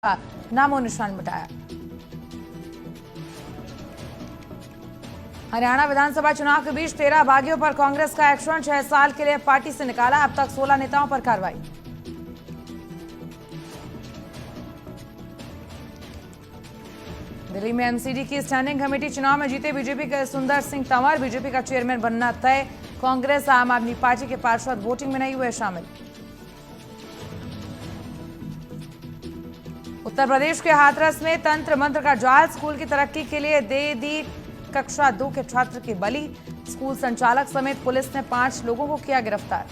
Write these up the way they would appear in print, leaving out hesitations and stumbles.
का नामो निशान मिटाया। हरियाणा विधानसभा चुनाव के बीच 13 बागियों पर कांग्रेस का एक्शन, 6 साल के लिए पार्टी से निकाला। अब तक 16 नेताओं पर कार्रवाई। दिल्ली में एमसीडी की स्टैंडिंग कमेटी चुनाव में जीते बीजेपी के सुंदर सिंह तंवर, बीजेपी का चेयरमैन बनना तय। कांग्रेस आम आदमी पार्टी के पार्षद वोटिंग में नहीं हुए शामिल। उत्तर प्रदेश के हाथरस में तंत्र मंत्र का जाल, स्कूल की तरक्की के लिए दे दी कक्षा 2 के छात्र की बलि। स्कूल संचालक समेत पुलिस ने 5 लोगों को किया गिरफ्तार।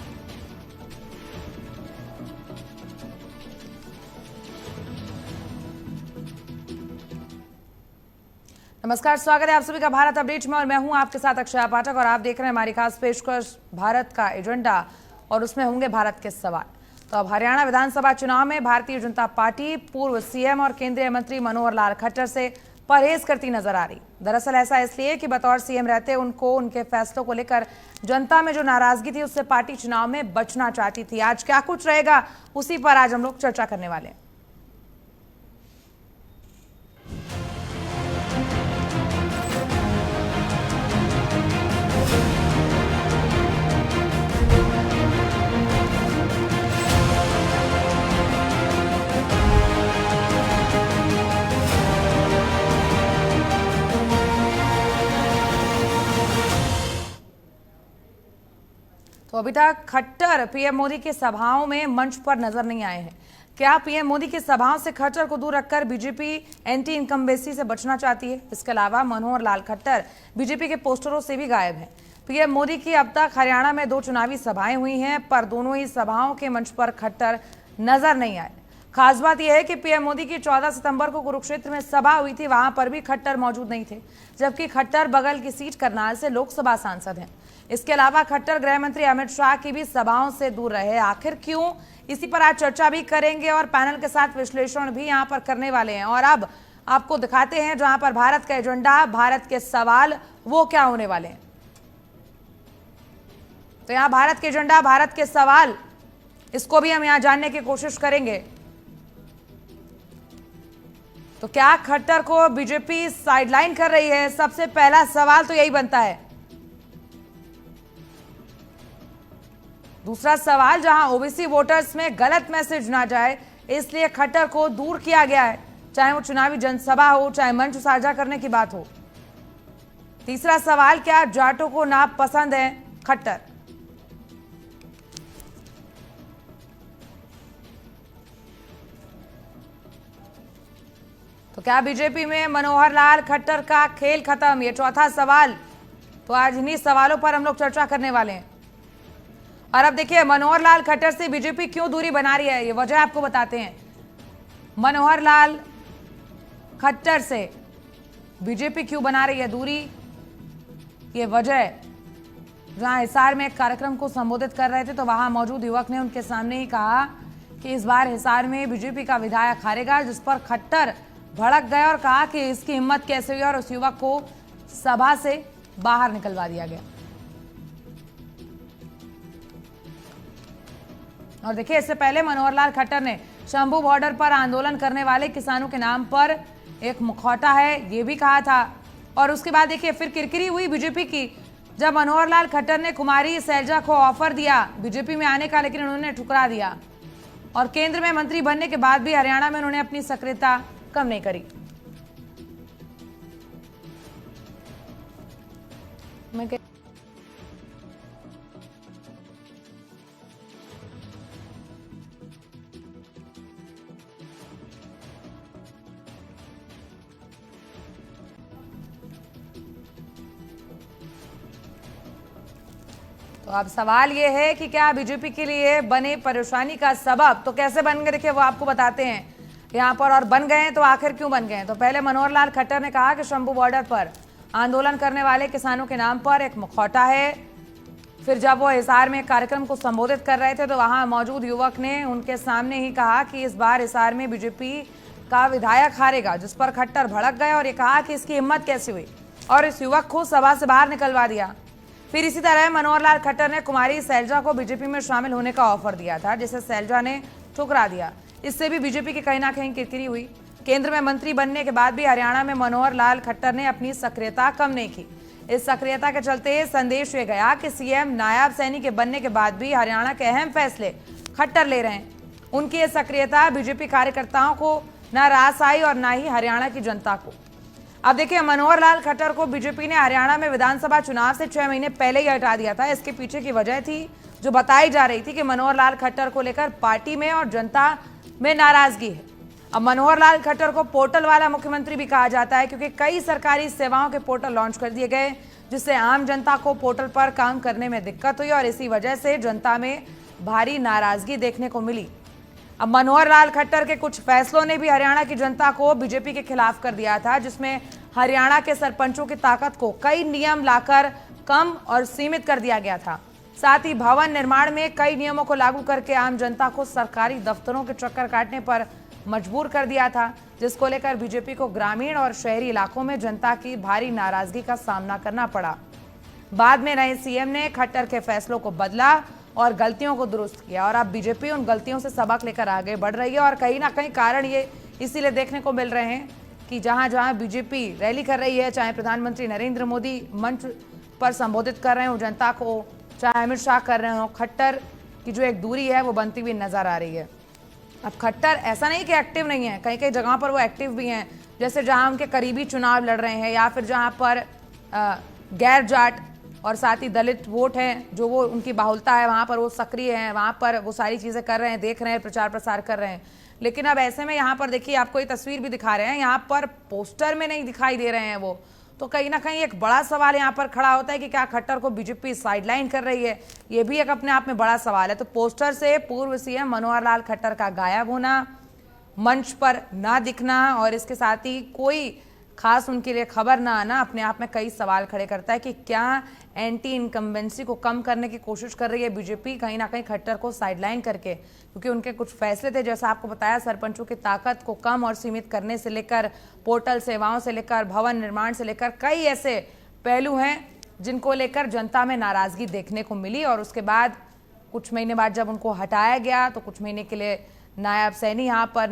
नमस्कार, स्वागत है आप सभी का भारत अपडेट में और मैं हूं आपके साथ अक्षय पाठक और आप देख रहे हैं हमारी खास पेशकश भारत का एजेंडा और उसमें होंगे भारत के सवाल। तो अब हरियाणा विधानसभा चुनाव में भारतीय जनता पार्टी पूर्व सीएम और केंद्रीय मंत्री मनोहर लाल खट्टर से परहेज करती नजर आ रही। दरअसल ऐसा इसलिए कि बतौर सीएम रहते उनको उनके फैसलों को लेकर जनता में जो नाराजगी थी उससे पार्टी चुनाव में बचना चाहती थी। आज क्या कुछ रहेगा उसी पर आज हम लोग चर्चा करने वाले हैं। तो अभी तक खट्टर पीएम मोदी की सभाओं में मंच पर नजर नहीं आए हैं। क्या पीएम मोदी की सभाओं से खट्टर को दूर रखकर बीजेपी एंटी इनकम्बेंसी से बचना चाहती है? इसके अलावा मनोहर लाल खट्टर बीजेपी के पोस्टरों से भी गायब हैं। पीएम मोदी की अब तक हरियाणा में 2 चुनावी सभाएं हुई हैं, पर दोनों ही सभाओं के मंच पर खट्टर नजर नहीं आए। खास बात यह है कि पीएम मोदी की 14 सितंबर को कुरुक्षेत्र में सभा हुई थी, वहां पर भी खट्टर मौजूद नहीं थे, जबकि खट्टर बगल की सीट करनाल से लोकसभा सांसद हैं। इसके अलावा खट्टर गृह मंत्री अमित शाह की भी सभाओं से दूर रहे। आखिर क्यों? इसी पर आज चर्चा भी करेंगे और पैनल के साथ विश्लेषण भी यहां पर करने वाले हैं। और अब आपको दिखाते हैं जहां पर भारत का एजेंडा, भारत के सवाल, वो क्या होने वाले हैं। तो यहां भारत के एजेंडा, भारत के सवाल, इसको भी हम यहां जानने की कोशिश करेंगे। तो क्या खट्टर को बीजेपी साइडलाइन कर रही है? सबसे पहला सवाल तो यही बनता है। दूसरा सवाल, जहां ओबीसी वोटर्स में गलत मैसेज ना जाए इसलिए खट्टर को दूर किया गया है, चाहे वो चुनावी जनसभा हो, चाहे मंच साझा करने की बात हो। तीसरा सवाल, क्या जाटों को ना पसंद है खट्टर? तो क्या बीजेपी में मनोहर लाल खट्टर का खेल खत्म? ये चौथा सवाल। तो आज इन्हीं सवालों पर हम लोग चर्चा करने वाले हैं। और अब देखिए, मनोहर लाल खट्टर से बीजेपी क्यों दूरी बना रही है, ये वजह आपको बताते हैं। मनोहर लाल खट्टर से बीजेपी क्यों बना रही है दूरी, ये वजह, जहां हिसार में एक कार्यक्रम को संबोधित कर रहे थे तो वहां मौजूद युवक ने उनके सामने ही कहा कि इस बार हिसार में बीजेपी का विधायक हारेगा, जिस पर खट्टर भड़क गए और कहा कि इसकी हिम्मत कैसे हुई, और उस युवक को सभा से बाहर निकलवा दिया गया। और देखिए, इससे पहले मनोहर लाल खट्टर ने शंभू बॉर्डर पर आंदोलन करने वाले किसानों के नाम पर एक मुखौटा है, ये भी कहा था। और उसके बाद देखिए फिर किरकिरी हुई बीजेपी की, जब मनोहर लाल खट्टर ने कुमारी सैलजा को ऑफर दिया बीजेपी में आने का, लेकिन उन्होंने ठुकरा दिया। और केंद्र में मंत्री बनने के बाद भी हरियाणा में उन्होंने अपनी सक्रियता कम नहीं करी। तो अब सवाल ये है कि क्या बीजेपी के लिए बने परेशानी का सबब, तो कैसे बन गए, देखिए वो आपको बताते हैं यहाँ पर। और बन गए तो आखिर क्यों बन गए? तो पहले मनोहर लाल खट्टर ने कहा कि शंभू बॉर्डर पर आंदोलन करने वाले किसानों के नाम पर एक मुखौटा है। फिर जब वो हिसार में कार्यक्रम को संबोधित कर रहे थे तो वहां मौजूद युवक ने उनके सामने ही कहा कि इस बार हिसार में बीजेपी का विधायक हारेगा, जिस पर खट्टर भड़क गए और ये कहा कि इसकी हिम्मत कैसे हुई, और इस युवक को सभा से बाहर निकलवा दिया। फिर इसी तरह मनोहर लाल खट्टर ने कुमारी सैलजा को बीजेपी में शामिल होने का ऑफर दिया था, जिसे सैलजा ने ठुकरा दिया। इससे भी बीजेपी की कहीं ना कहीं किरकिरी हुई। केंद्र में मंत्री बनने के बाद भी हरियाणा में मनोहर लाल खट्टर ने अपनी सक्रियता कम नहीं की। इस सक्रियता के चलते संदेश ये गया कि सीएम नायब सैनी के बनने के बाद भी हरियाणा के अहम फैसले खट्टर ले रहे हैं। उनकी ये सक्रियता बीजेपी कार्यकर्ताओं को न रास आई और न ही हरियाणा की जनता को। अब देखिए, मनोहर लाल खट्टर को बीजेपी ने हरियाणा में विधानसभा चुनाव से 6 महीने पहले ही हटा दिया था। इसके पीछे की वजह थी जो बताई जा रही थी कि मनोहर लाल खट्टर को लेकर पार्टी में और जनता में नाराजगी है। अब मनोहर लाल खट्टर को पोर्टल वाला मुख्यमंत्री भी कहा जाता है, क्योंकि कई सरकारी सेवाओं के पोर्टल लॉन्च कर दिए गए, जिससे आम जनता को पोर्टल पर काम करने में दिक्कत हुई और इसी वजह से जनता में भारी नाराजगी देखने को मिली। अब मनोहर लाल खट्टर के कुछ फैसलों ने भी हरियाणा की जनता को बीजेपी के खिलाफ कर दिया था, जिसमें हरियाणा के सरपंचों की ताकत को कई नियम लाकर कम और सीमित कर दिया गया था। साथ ही भवन निर्माण में कई नियमों को लागू करके आम जनता को सरकारी दफ्तरों के चक्कर काटने पर मजबूर कर दिया था, जिसको लेकर बीजेपी को ग्रामीण और शहरी इलाकों में जनता की भारी नाराजगी का सामना करना पड़ा। बाद में नए सीएम ने खट्टर के फैसलों को बदला और गलतियों को दुरुस्त किया और अब बीजेपी उन गलतियों से सबक लेकर आगे बढ़ रही है। और कहीं ना कहीं कारण ये इसीलिए देखने को मिल रहे हैं कि जहां जहां बीजेपी रैली कर रही है, चाहे प्रधानमंत्री नरेंद्र मोदी मंच पर संबोधित कर रहे हो जनता को, चाहे अमित शाह कर रहे हो, खट्टर की जो एक दूरी है वो बनती हुई नजर आ रही है। अब खट्टर ऐसा नहीं कि एक्टिव नहीं है, कई कई जगहों पर वो एक्टिव भी हैं, जैसे जहां उनके करीबी चुनाव लड़ रहे हैं या फिर जहां पर गैर जाट और साथ ही दलित वोट हैं, जो वो उनकी बाहुलता है, वहां पर वो सक्रिय हैं, वहां पर वो सारी चीजें कर रहे हैं, देख रहे हैं, प्रचार प्रसार कर रहे हैं। लेकिन अब ऐसे में यहाँ पर देखिए, आपको ये तस्वीर भी दिखा रहे हैं, यहाँ पर पोस्टर में नहीं दिखाई दे रहे हैं वो, तो कहीं ना कहीं एक बड़ा सवाल यहाँ पर खड़ा होता है कि क्या खट्टर को बीजेपी साइडलाइन कर रही है। ये भी एक अपने आप में बड़ा सवाल है। तो पोस्टर से पूर्व सीएम मनोहर लाल खट्टर का गायब होना, मंच पर ना दिखना और इसके साथ ही कोई खास उनके लिए खबर ना आना अपने आप में कई सवाल खड़े करता है कि क्या एंटी इनकम्बेंसी को कम करने की कोशिश कर रही है बीजेपी कहीं ना कहीं खट्टर को साइडलाइन करके, क्योंकि उनके कुछ फैसले थे, जैसा आपको बताया, सरपंचों की ताकत को कम और सीमित करने से लेकर पोर्टल सेवाओं से लेकर भवन निर्माण से लेकर कई ऐसे पहलू हैं जिनको लेकर जनता में नाराजगी देखने को मिली। और उसके बाद कुछ महीने बाद जब उनको हटाया गया तो कुछ महीने के लिए नायब सैनी यहाँ पर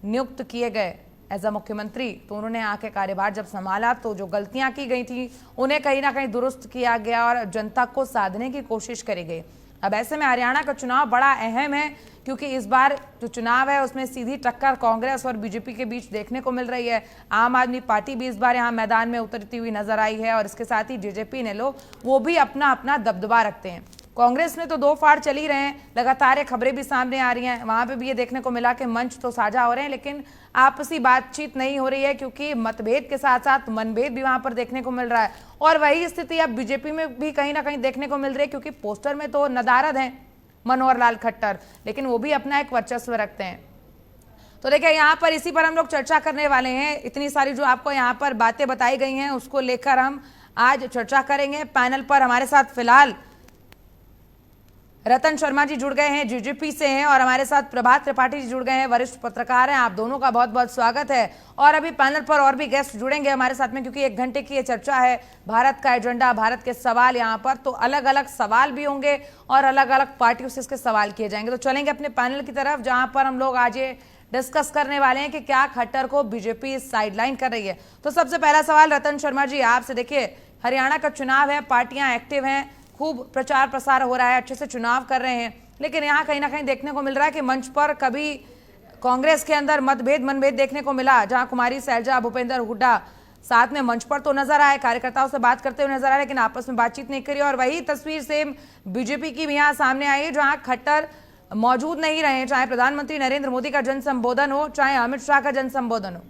नियुक्त किए गए एज अ मुख्यमंत्री, तो उन्होंने आके कार्यभार जब संभाला तो जो गलतियां की गई थी उन्हें कहीं ना कहीं दुरुस्त किया गया और जनता को साधने की कोशिश करी गई। अब ऐसे में हरियाणा का चुनाव बड़ा अहम है, क्योंकि इस बार जो चुनाव है उसमें सीधी टक्कर कांग्रेस और बीजेपी के बीच देखने को मिल रही है। आम आदमी पार्टी भी इस बार यहाँ मैदान में उतरती हुई नजर आई है और इसके साथ ही जेजेपी ने लोग वो भी अपना अपना दबदबा रखते हैं। कांग्रेस में तो दो फाड़ चल ही रहे हैं, लगातार ये खबरें भी सामने आ रही हैं, वहां पे भी ये देखने को मिला कि मंच तो साझा हो रहे हैं लेकिन आपसी बातचीत नहीं हो रही है, क्योंकि मतभेद के साथ साथ मनभेद भी वहां पर देखने को मिल रहा है। और वही स्थिति अब बीजेपी में भी कहीं ना कहीं देखने को मिल रही है, क्योंकि पोस्टर में तो नदारद हैं मनोहर लाल खट्टर, लेकिन वो भी अपना एक वर्चस्व रखते हैं। तो देखिए, यहाँ पर इसी पर हम लोग चर्चा करने वाले हैं। इतनी सारी जो आपको यहाँ पर बातें बताई गई हैं उसको लेकर हम आज चर्चा करेंगे। पैनल पर हमारे साथ फिलहाल रतन शर्मा जी जुड़ गए हैं, जीजेपी से हैं, और हमारे साथ प्रभात त्रिपाठी जी जुड़ गए हैं, वरिष्ठ पत्रकार हैं। आप दोनों का बहुत बहुत स्वागत है। और अभी पैनल पर और भी गेस्ट जुड़ेंगे हमारे साथ में, क्योंकि 1 घंटे की ये चर्चा है, भारत का एजेंडा, भारत के सवाल यहाँ पर, तो अलग अलग सवाल भी होंगे और अलग अलग पार्टियों से इसके सवाल किए जाएंगे। तो चलेंगे अपने पैनल की तरफ, जहाँ पर हम लोग आज ये डिस्कस करने वाले हैं कि क्या खट्टर को बीजेपी साइडलाइन कर रही है। तो सबसे पहला सवाल रतन शर्मा जी आपसे, देखिए हरियाणा का चुनाव है, पार्टियां एक्टिव हैं, खूब प्रचार प्रसार हो रहा है, अच्छे से चुनाव कर रहे हैं, लेकिन यहाँ कहीं ना कहीं देखने को मिल रहा है कि मंच पर कभी कांग्रेस के अंदर मनभेद देखने को मिला, जहां कुमारी सैलजा, भूपेंद्र हुड्डा साथ में मंच पर तो नजर आए, कार्यकर्ताओं से बात करते हुए नजर आए, लेकिन आपस में बातचीत नहीं करी। और वही तस्वीर सेम बीजेपी की भी यहाँ सामने आई है, जहां खट्टर मौजूद नहीं रहे, चाहे प्रधानमंत्री नरेंद्र मोदी का जन संबोधन हो, चाहे अमित शाह का जन संबोधन हो।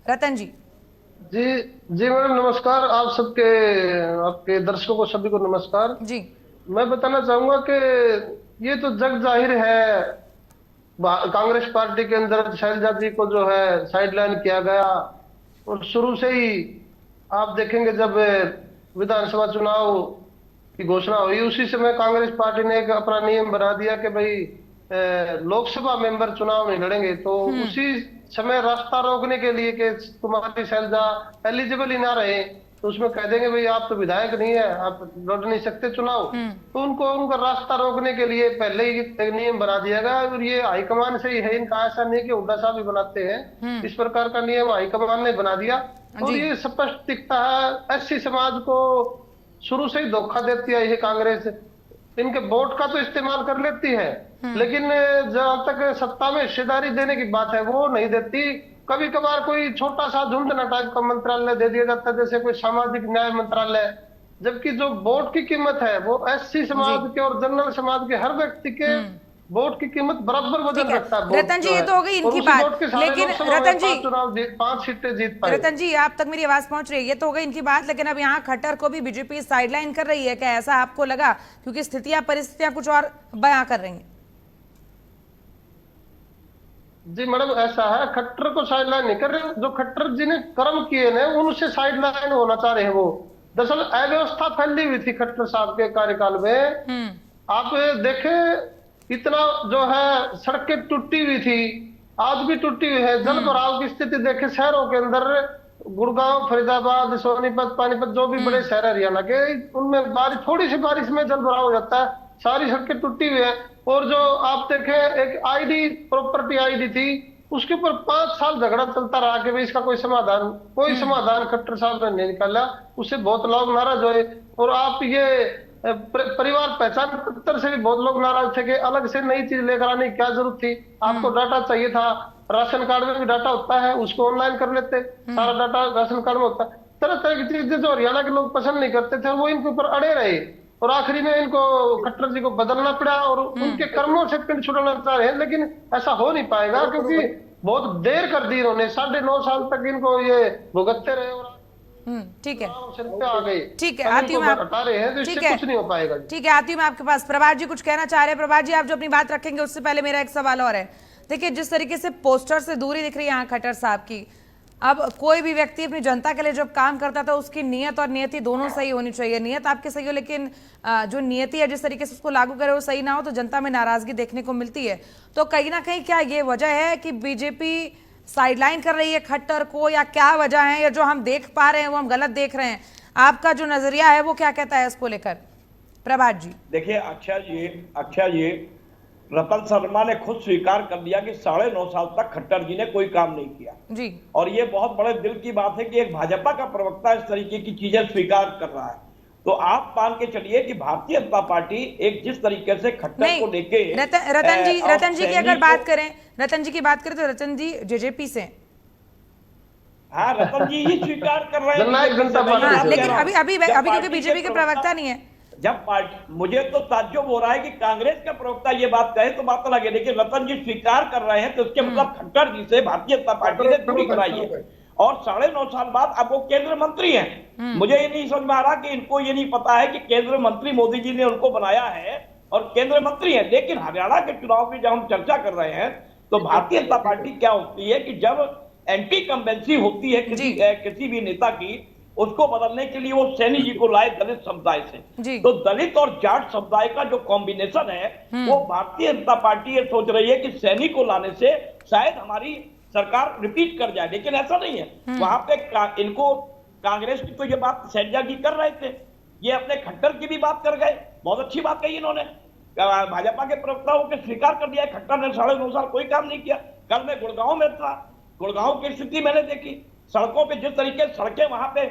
रतन जी। जी जी मैडम नमस्कार। आप सबके, आपके दर्शकों को सभी को नमस्कार जी। मैं बताना चाहूंगा कि ये तो जग जाहिर है, कांग्रेस पार्टी के अंदर शैलजा जी को जो है साइडलाइन किया गया। और शुरू से ही आप देखेंगे, जब विधानसभा चुनाव की घोषणा हुई उसी समय कांग्रेस पार्टी ने एक अपना नियम बना दिया कि भाई लोकसभा मेंबर चुनाव नहीं लड़ेंगे। तो उसी समय रास्ता रोकने के लिए कि कुमारी सैलजा एलिजिबल ही ना रहे, तो उसमें कह देंगे भाई आप तो विधायक नहीं है, आप लड़ नहीं सकते चुनाव। तो उनको उनका रास्ता रोकने के लिए पहले ही एक नियम बना दिया गया, और ये हाईकमान से ही है इनका, ऐसा नहीं कि हुड्डा साहब भी बनाते हैं। इस प्रकार का नियम हाईकमान ने बना दिया, और ये स्पष्ट दिखता है एससी समाज को शुरू से ही धोखा देती है ये कांग्रेस। इनके वोट का तो इस्तेमाल कर लेती है, लेकिन जहां तक सत्ता में हिस्सेदारी देने की बात है वो नहीं देती। कभी कभार कोई छोटा सा झुंझुना टाइप का मंत्रालय दे दिया जाता है, जैसे कोई सामाजिक न्याय मंत्रालय, जबकि जो वोट की कीमत है वो एससी समाज के और जनरल समाज के हर व्यक्ति के वोट की कीमत बराबर वजन रखता है। रतन जी, ये तो हो गई इनकी बात, लेकिन रतन जी चुनाव 5 सीटें जीत पाए। रतन जी, आप तक मेरी आवाज पहुंच रही है? ये तो हो गई इनकी बात, लेकिन अब यहाँ खट्टर को भी बीजेपी साइडलाइन कर रही है, क्या ऐसा आपको लगा? क्योंकि स्थितियां परिस्थितियां कुछ और बयां कर रही हैं। जी मैडम, ऐसा है, खट्टर को साइडलाइन नहीं कर रहे, जो खट्टर जी ने कर्म किए ना उनसे साइडलाइन होना चाह रहे हैं वो। दरअसल अव्यवस्था फैली हुई थी खट्टर साहब के कार्यकाल में। आप देखे इतना जो है सड़कें टूटी हुई थी, आज भी टूटी हुई है। जल भराव की स्थिति देखे शहरों के अंदर, गुड़गांव, फरीदाबाद, सोनीपत, पानीपत, जो भी बड़े शहर हरियाणा के, उनमें बारिश, थोड़ी सी बारिश में जल भराव हो जाता है, सारी सड़कें टूटी हुई है। और जो आप देखे एक आईडी, प्रॉपर्टी आईडी थी, उसके ऊपर 5 साल झगड़ा चलता रहा कि भाई इसका कोई समाधान खट्टर साहब ने नहीं निकाला। उससे बहुत लोग नाराज हुए। और आप ये परिवार पहचान पत्र से भी बहुत लोग नाराज थे कि अलग से नई चीज लेकर आने की क्या जरूरत थी, आपको डाटा चाहिए था। राशन कार्ड में भी डाटा होता है, उसको ऑनलाइन कर लेते, सारा डाटा राशन कार्ड में होता है। तरह तरह की चीजें जो हरियाणा के लोग पसंद नहीं करते थे वो इनके ऊपर अड़े रहे, और आखिरी में इनको खट्टर जी को बदलना पड़ा, और उनके कर्मों से पिंड छुड़ाना चाह रहे हैं। लेकिन ऐसा हो नहीं पाएगा, क्योंकि बहुत देर कर दी इन्होंने, 9.5 साल तक इनको ये भुगतते रहे। और ठीक है, आ गई, ठीक है, आती हूँ मैं, हटा रहे हैं, तो इससे कुछ नहीं हो पाएगा। ठीक है, आती हूँ मैं आपके पास। प्रभात जी कुछ कहना चाह रहे हैं? प्रभात जी, आप जो अपनी बात रखेंगे उससे पहले मेरा एक सवाल और है। देखिए, जिस तरीके से पोस्टर से दूरी दिख रही है यहाँ खट्टर साहब की, अब कोई भी व्यक्ति अपनी जनता के लिए जब काम करता था उसकी नियत और नियति दोनों सही होनी चाहिए। नियत आपकी सही हो, लेकिन जो नियति है जिस तरीके से उसको लागू करे वो सही ना हो तो जनता में नाराजगी देखने को मिलती है। तो कहीं ना कहीं क्या ये वजह है कि बीजेपी साइडलाइन कर रही है खट्टर को, या क्या वजह है, या जो हम देख पा रहे हैं वो हम गलत देख रहे हैं? आपका जो नजरिया है वो क्या कहता है इसको लेकर? प्रभात जी। देखिए, अक्षय जी, रतन शर्मा ने खुद स्वीकार कर लिया कि 9.5 साल तक खट्टर जी ने कोई काम नहीं किया जी। और ये बहुत बड़े दिल की बात है कि एक भाजपा का प्रवक्ता इस तरीके की चीजें स्वीकार कर रहा है। तो आप मान के चलिए कि भारतीय जनता पार्टी एक जिस तरीके से खट्टर को लेके रतन जी की अगर बात करें, रतन जी की बात करें तो रतन जी जेजेपी से, हाँ, रतन जी ही स्वीकार कर रहे हैं, लेकिन अभी क्योंकि बीजेपी के प्रवक्ता नहीं है। जब मुझे तो ताज्जुब हो रहा है कि कांग्रेस का प्रवक्ता ये बात कहे तो बात अलग है, लेकिन रतन जी स्वीकार कर रहे हैं तो उसके मतलब खट्टर जी से भारतीय जनता पार्टी ने दूरी कराई है। और 9.5 साल बाद अब वो केंद्र मंत्री हैं। मुझे ये नहीं समझ में आ रहा कि इनको ये नहीं पता है कि केंद्र मंत्री मोदी जी ने उनको बनाया है और केंद्र मंत्री है। लेकिन हरियाणा के चुनाव की जब हम चर्चा कर रहे हैं तो भारतीय जनता पार्टी क्या होती है कि जब एंटी कंबेंसी होती है किसी भी नेता की, उसको बदलने के लिए वो सैनी जी को लाए दलित समुदाय से। तो दलित और जाट समुदाय का जो कॉम्बिनेशन है वो भारतीय जनता पार्टी ये सोच रही है कि सैनी को लाने से शायद हमारी सरकार रिपीट कर जाए, लेकिन ऐसा नहीं है। वहां पे इनको कांग्रेस की तो ये बात सैनी जी कर रहे थे, ये अपने खट्टर की भी बात कर गए। बहुत अच्छी बात कही इन्होंने, भाजपा के प्रवक्ताओं के स्वीकार कर दिया खट्टर ने 9.5 साल कोई काम नहीं किया। कल मैं गुड़गांव में था, गुड़गांव की स्थिति मैंने देखी, सड़कों पे जिस तरीके सड़कें वहां पे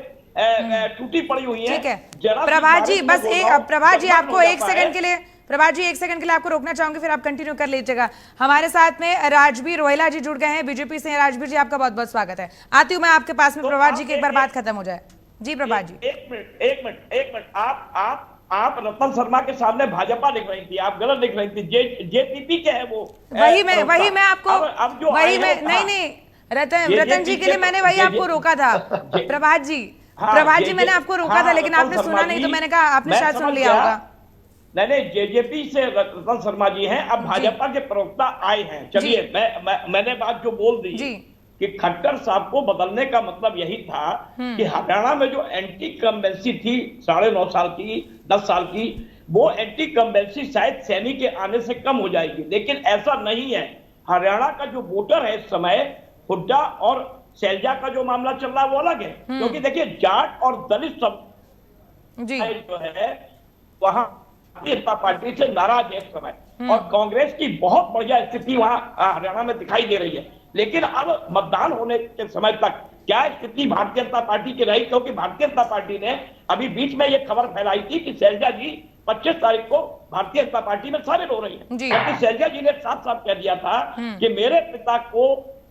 टूटी पड़ी हुई हैं। ठीक है प्रभात जी, बस प्रभात जी आपको 1 सेकंड के लिए, प्रभात जी 1 सेकंड के लिए आपको रोकना चाहूंगी, फिर आप कंटिन्यू कर लीजिएगा। हमारे साथ में राजबीर रोहिला जी जुड़ गए हैं बीजेपी से। राजबीर जी आपका बहुत बहुत स्वागत है। आती हूँ मैं आपके पास में, प्रभात जी की एक बार बात खत्म हो जाए। जी प्रभात जी। एक मिनट आप रतन शर्मा के सामने भाजपा लिख रही थी, आप गलत लिख रही थी। जेपीपी के है वो, वही मैं आपको नहीं रतन जी के लिए मैंने वही आपको रोका था। प्रभात जी, प्रभात जी मैंने आपको रोका था, लेकिन आपने सुना नहीं, तो मैंने कहा आपने शायद सुन लिया होगा। नहीं, जेजेपी से रतन शर्मा जी हैं, अब भाजपा के प्रवक्ता आए हैं। चलिए, मैंने बात जो बोल दी कि खट्टर साहब को बदलने का मतलब यही था कि हरियाणा में जो एंटी कंबेंसी थी 9.5 साल की, 10 साल की, वो एंटी कंबेंसी शायद सैनी के आने से कम हो जाएगी, लेकिन ऐसा नहीं है। हरियाणा का जो वोटर है इस समय हुड्डा और शैलजा का जो मामला चल रहा है वो अलग है, क्योंकि देखिए जाट और दलित सब जी जो है वहां भारतीय जनता पार्टी से नाराज है इस समय, और कांग्रेस की बहुत बढ़िया स्थिति वहां हरियाणा में दिखाई दे रही है। लेकिन अब मतदान होने के समय तक क्या स्थिति भारतीय जनता पार्टी की रही, क्योंकि भारतीय जनता पार्टी ने अभी बीच में ये खबर फैलाई थी कि शैलजा जी 25 तारीख को भारतीय जनता पार्टी में शामिल हो रही है, क्योंकि शैलजा जी ने साफ साफ कह दिया था कि मेरे पिता को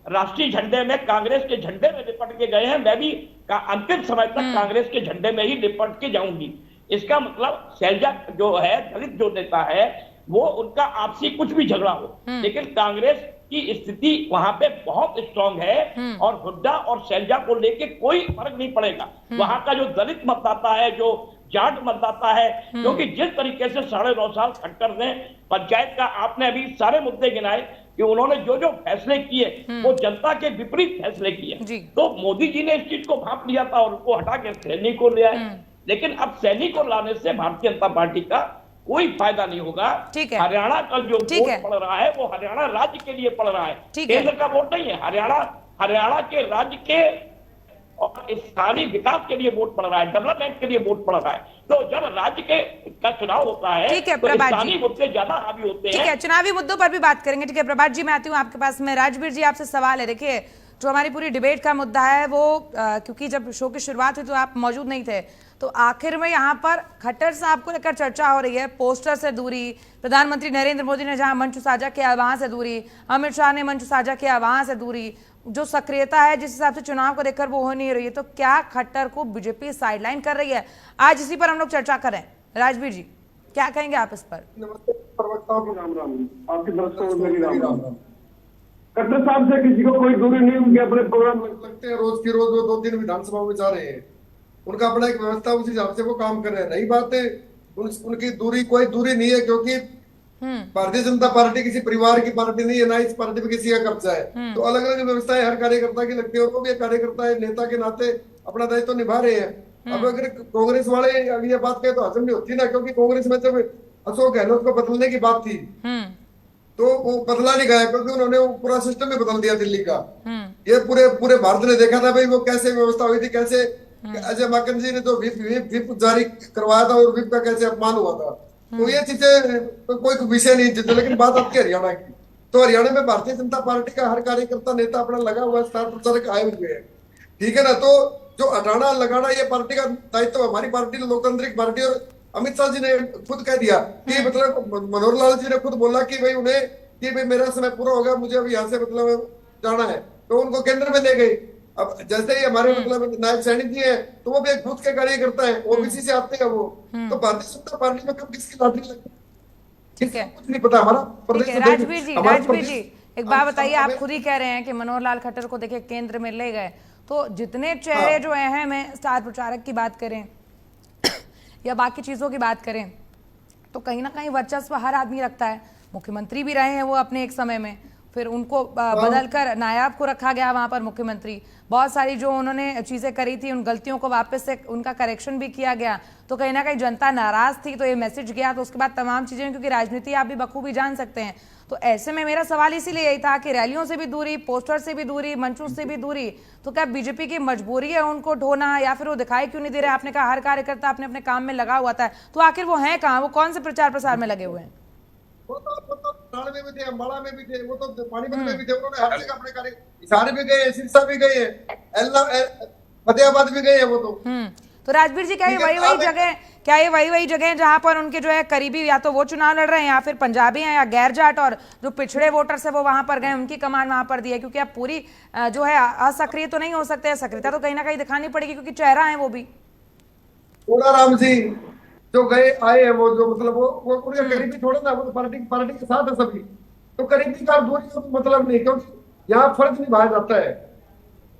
राष्ट्रीय झंडे में कांग्रेस के झंडे में लिपट के गए हैं, मैं भी अंतिम समय तक कांग्रेस के झंडे में ही लिपट के जाऊंगी। इसका मतलब शैलजा जो है, दलित जो नेता है, वो उनका आपसी कुछ भी झगड़ा हो, लेकिन कांग्रेस की स्थिति वहां पे बहुत स्ट्रांग है और हुड्डा और शैलजा को लेके कोई फर्क नहीं पड़ेगा। वहां का जो दलित मतदाता है, जो जाट मतदाता है, क्योंकि जिस तरीके से 9.5 साल खट्टर ने पंचायत का, आपने अभी सारे मुद्दे गिनाए कि उन्होंने जो जो फैसले किए वो जनता के विपरीत फैसले किए, तो मोदी जी ने इस चीज को भांप लिया था और उनको हटा के सैनी को ले आए। लेकिन अब सैनी को लाने से भारतीय जनता पार्टी का कोई फायदा नहीं होगा। हरियाणा का जो वोट पड़ रहा है वो हरियाणा राज्य के लिए पड़ रहा है, केंद्र का वोट नहीं है। हरियाणा के राज्य के और स्थानीय विकास के लिए वोट पड़ रहा है, डेवलपमेंट के लिए वोट पड़ रहा है। तो जब राज्य का चुनाव होता है तो स्थानीय मुद्दे ज्यादा हावी होते हैं। ठीक है, चुनावी मुद्दों पर भी बात करेंगे। ठीक है प्रभात जी, मैं आती हूँ आपके पास में। राजवीर जी, आपसे सवाल है। देखिए, जो हमारी पूरी डिबेट का मुद्दा है वो क्योंकि जब शो की शुरुआत हुई तो आप मौजूद नहीं थे, तो आखिर में यहाँ पर खट्टर साहब को लेकर चर्चा हो रही है। पोस्टर से दूरी, प्रधानमंत्री नरेंद्र मोदी ने जहां मंच साझा किया वहां से दूरी, अमित शाह ने मंच साझा किया वहां से दूरी, जो सक्रियता है जिस हिसाब से चुनाव को देखकर वो हो नहीं रही है, तो क्या खट्टर को बीजेपी साइडलाइन कर रही है? आज इसी पर हम लोग चर्चा करें। राजवीर जी, क्या कहेंगे आप इस पर? नमस्ते प्रवक्ताओं को राम राम, आपकी दर्शकों को मेरी राम राम। खट्टर साहब से किसी को कोई दूरी नहीं, उनके अपने प्रोग्राम लगते हैं, रोज की रोज वो 2-3 विधानसभा में जा रहे हैं, उनका अपना एक व्यवस्था, उस हिसाब से वो काम कर रहे हैं। नई बात है, उनकी दूरी कोई दूरी नहीं है, क्योंकि भारतीय जनता पार्टी किसी परिवार की पार्टी नहीं है, ना इस पार्टी में किसी का कब्जा है। तो अलग अलग व्यवस्थाएं हर कार्यकर्ता की लगती है, और वो भी एक कार्यकर्ता है, नेता के नाते अपना दायित्व निभा रहे हैं। अब अगर कांग्रेस वाले अभी ये बात कहे तो हजम नहीं होती ना, क्योंकि कांग्रेस में जब अशोक गहलोत को बदलने की बात थी तो वो बदला नहीं गया, क्योंकि उन्होंने वो पूरा सिस्टम ही बदल दिया दिल्ली का। ये पूरे भारत ने देखा था भाई वो कैसे व्यवस्था हुई थी, कैसे अजय माकन जी ने जो व्हिप जारी करवाया था और व्हिप का कैसे अपमान हुआ था। तो ये चीजें तो कोई विषय नहीं जीते। लेकिन बात आपकी हरियाणा की, तो हरियाणा में भारतीय जनता पार्टी का हर कार्यकर्ता नेता अपना लगा हुआ स्टार प्रचारक आए हुए हैं, ठीक है ना। तो जो हटाना लगाना ये पार्टी का दायित्व, हमारी पार्टी लोकतांत्रिक पार्टी, और अमित शाह जी ने खुद कह दिया कि मतलब मनोहर लाल जी ने खुद बोला कि भाई उन्हें कि भाई मेरा समय पूरा हो गया, मुझे अब यहाँ से मतलब जाना है, तो उनको केंद्र में ले गई। अब जैसे ही हमारे मतलब नायब सैनिक जी है, तो वो भी एक बूथ के कार्यकर्ता है, ओबीसी से आते हैं वो। तो भारतीय जनता पार्टी में कब किसकी लॉटरी लगी, ठीक है, कुछ नहीं पता। हमारा प्रदेश राजवीर जी एक बात बताइए, आप खुद ही कह रहे हैं कि मनोहर लाल खट्टर को देखिए केंद्र में ले गए, तो जितने चेहरे जो अहम है, स्टार प्रचारक की बात करें या बाकी चीजों की बात करें, तो कहीं ना कहीं वर्चस्व हर आदमी रखता है। मुख्यमंत्री भी रहे हैं वो अपने एक समय में, फिर उनको बदलकर नायाब को रखा गया वहां पर मुख्यमंत्री। बहुत सारी जो उन्होंने चीजें करी थी उन गलतियों को वापस से उनका करेक्शन भी किया गया, तो कहीं ना कहीं जनता नाराज थी, तो ये मैसेज गया। तो उसके बाद तमाम चीजें, क्योंकि राजनीति आप भी बखूबी जान सकते हैं, तो ऐसे में मेरा सवाल इसीलिए यही था कि रैलियों से भी दूरी, पोस्टर से भी दूरी, मंचों से भी दूरी, तो क्या बीजेपी की मजबूरी है उनको ढोना, या फिर वो दिखाई क्यों नहीं दे रहे? आपने कहा हर कार्यकर्ता अपने अपने काम में लगा हुआ था, तो आखिर वो है कहाँ? वो कौन से प्रचार प्रसार में लगे हुए हैं? वो तो प्राण में भी थे, अम्बाला में भी थे, वो तो पानीपत में भी थे, उन्होंने हर जगह अपने कार्य, हिसार भी गए, सिरसा भी गए, फतेहाबाद भी गए हैं वो तो राजवीर जी, क्या ये वही जगह है जहां पर उनके जो है करीबी या तो वो चुनाव लड़ रहे हैं, या फिर पंजाबी हैं, या गैर जाट, और जो पिछड़े वोटर्स है वो वहां पर गए, उनकी कमान वहां पर दी है? क्योंकि अब पूरी जो है असक्रिय तो नहीं हो सकते, सक्रियता तो कहीं ना कहीं दिखानी पड़ेगी, क्योंकि चेहरा है वो भी। राम जी जो गए आए हैं, वो जो मतलब वो उनके करीबी थोड़े ना, वो पार्टी के साथ है सभी, तो करीबी का दूरी का मतलब नहीं, क्योंकि यहाँ फर्ज निभाया जाता है।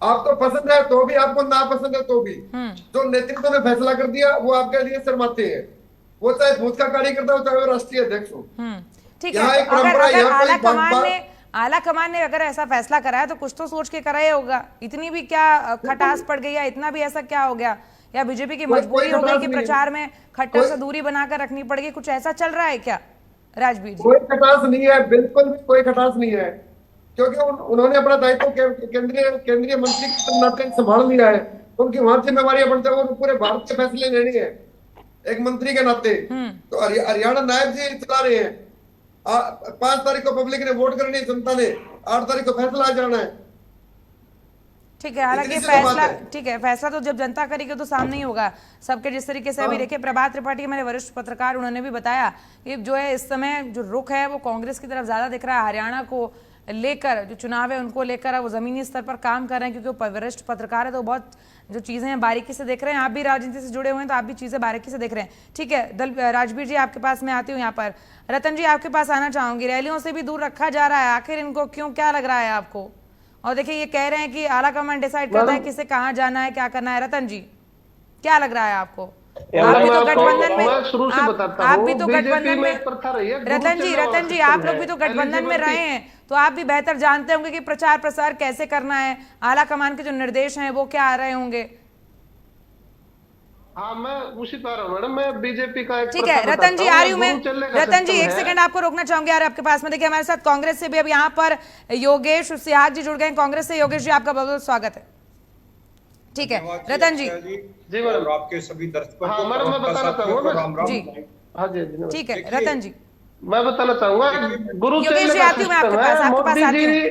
आपको पसंद है तो भी, आपको ना पसंद है तो भी, जो नेतृत्व ने फैसला कर दिया वो आपके लिए शर्माते हैं, वो चाहे बूथ का कार्यकर्ता हो चाहे राष्ट्रीय अध्यक्ष हो। ठीक है, अगर आला कमान ने अगर ऐसा फैसला करा है तो कुछ तो सोच के करा ही होगा। इतनी भी क्या खटास पड़ गई, या इतना भी ऐसा क्या हो गया, या बीजेपी की मजबूरी हो गई कि प्रचार में खट्टर से दूरी बनाकर रखनी पड़ेगी? कुछ ऐसा चल रहा है क्या राजवीर जी? कोई खटास नहीं है, बिल्कुल भी कोई खटास नहीं है। क्योंकि उन्होंने अपना दायित्व केंद्रीय मंत्री के नाते संभाल लिया है। उनकी वहां जिम्मेवारियां बनते हैं और पूरे भारत के फैसले लेने हैं एक मंत्री के नाते। तो हरियाणा नायब जी चला रहे हैं। 5 तारीख को पब्लिक ने वोट करनी है, जनता ने 8 तारीख को फैसला आ जाना है। ठीक है, हालांकि फैसला ठीक है, फैसला तो जब जनता करेगी तो सामने ही होगा सबके। जिस तरीके से अभी देखिए प्रभात त्रिपाठी हमारे वरिष्ठ पत्रकार, उन्होंने भी बताया कि जो है इस समय जो रुख है वो कांग्रेस की तरफ ज्यादा दिख रहा है। हरियाणा को लेकर जो चुनाव है उनको लेकर वो जमीनी स्तर पर काम कर रहे हैं, क्योंकि वो वरिष्ठ पत्रकार है तो बहुत जो चीजें हैं बारीकी से देख रहे हैं। आप भी राजनीति से जुड़े हुए हैं तो आप भी चीजें बारीकी से देख रहे हैं। ठीक है, राजवीर जी आपके पास मैं आती हूँ यहाँ पर। रतन जी आपके पास आना चाहूंगी। रैलियों से भी दूर रखा जा रहा है, आखिर इनको क्यों, क्या लग रहा है आपको? और देखिए ये कह रहे हैं कि आला कमान डिसाइड करता है किसे कहाँ जाना है, क्या करना है। रतन जी क्या लग रहा है आपको? आप भी तो गठबंधन में, आप भी तो गठबंधन में, रतन जी आप लोग भी तो गठबंधन में रहे हैं, तो आप भी बेहतर जानते होंगे कि प्रचार प्रसार कैसे करना है, आला कमान के जो निर्देश हैं वो क्या आ रहे होंगे। हाँ, मैं उसी पर हूँ मैडम, मैं बीजेपी का एक ठीक है रतन जी आ रही हूँ मैं। रतन जी एक सेकंड आपको रोकना चाहूंगी यार आपके पास में। देखिए हमारे साथ कांग्रेस से भी अब यहाँ पर योगेश सिहाग जी जुड़ गए कांग्रेस से। योगेश जी आपका बहुत बहुत स्वागत है। ठीक है रतन जी। जी मैडम, आपके सभी दर्शकों हाँ मैडम मैं बताना चाहूंगा जी। हाँ जी, ठीक है रतन जी मैं बताना चाहूंगा, गुरु चेले का सिस्टम है। मोदी जी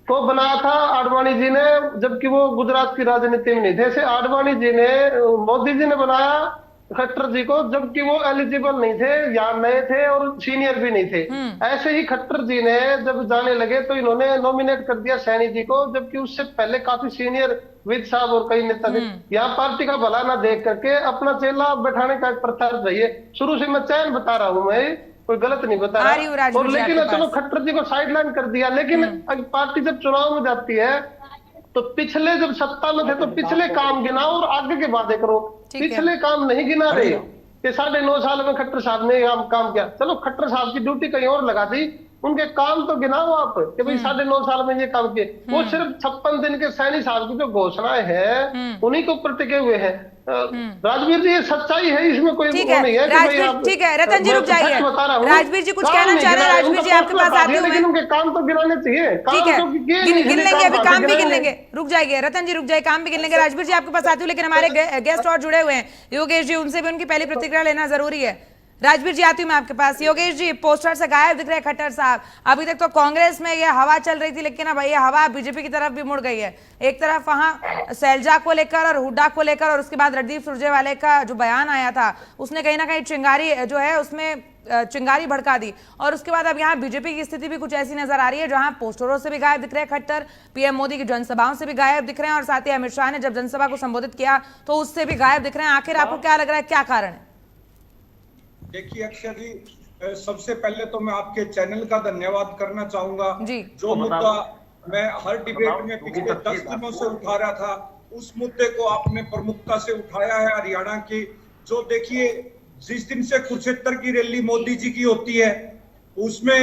को बनाया था आडवाणी जी ने, जबकि वो गुजरात की राजनीति में नहीं थे। ऐसे आडवाणी जी ने, मोदी जी ने बनाया खट्टर जी को, जबकि वो एलिजिबल नहीं थे या नए थे और सीनियर भी नहीं थे। ऐसे ही खट्टर जी ने जब जाने लगे तो इन्होंने नॉमिनेट कर दिया सैनी जी को, जबकि उससे पहले काफी सीनियर विद साहब और कई नेता थे। यहाँ पार्टी का भला ना देख करके अपना चेला बैठाने का एक प्रथा रही है। शुरू से मैं चयन बता रहा हूँ, मैं कोई गलत नहीं बता रहा। और लेकिन चलो खट्टर जी को साइडलाइन कर दिया, लेकिन पार्टी जब चुनाव में जाती है तो पिछले जब सत्ता में थे तो पिछले काम गिनाओ और आगे के वादे करो। पिछले काम नहीं गिना रहे कि 9.5 साल में खट्टर साहब ने काम किया। चलो खट्टर साहब की ड्यूटी कहीं और लगा दी, उनके काम तो गिनाओ आप कि भाई 9.5 साल में ये काम किए। वो सिर्फ 56 दिन के सैनी साहब की जो घोषणाएं हैं उन्हीं के ऊपर टिके हुए हैं। राजवीर जी ये सच्चाई है, इसमें कोई ठीक है नहीं है। ठीक है रतन जी रुक जाइए। राजवीर जी कुछ कहना चाह रहे हैं। राजवीर जी आपके पास आते हुए, लेकिन उनके काम तो गिनाने चाहिए। ठीक है गिन लेंगे, अभी काम भी गिन लेंगे। रुक जाइए रतन जी, रुक जाइए, काम भी गिन लेंगे। राजवीर जी आपके पास आती हूँ, लेकिन हमारे गेस्ट और जुड़े हुए हैं योगेश जी, उनसे भी उनकी पहली प्रतिक्रिया लेना जरूरी है। राजवीर जी आती हूँ मैं आपके पास। योगेश जी पोस्टर से गायब दिख रहे हैं खट्टर साहब। अभी तक तो कांग्रेस में ये हवा चल रही थी, लेकिन अब ये हवा बीजेपी की तरफ भी मुड़ गई है। एक तरफ वहां सैलजा को लेकर और हुड्डा को लेकर, और उसके बाद रणदीप सुरजेवाला का जो बयान आया था उसने कहीं ना कहीं चिंगारी जो है उसमें चिंगारी भड़का दी। और उसके बाद अब यहाँ बीजेपी की स्थिति भी कुछ ऐसी नजर आ रही है जहां पोस्टरों से भी गायब दिख रहे हैं खट्टर, पीएम मोदी की जनसभाओं से भी गायब दिख रहे हैं, और साथ ही अमित शाह ने जब जनसभा को संबोधित किया तो उससे भी गायब दिख रहे हैं। आखिर आपको क्या लग रहा है, क्या कारण है? देखिए अक्षय जी, सबसे पहले तो मैं आपके चैनल का धन्यवाद करना चाहूंगा। जो मुद्दा मैं हर डिबेट में पिछले 10 दिनों से उठा रहा था, उस मुद्दे को आपने प्रमुखता से उठाया है। हरियाणा की जो देखिए जिस दिन से कुरुक्षेत्र की रैली मोदी जी की होती है उसमें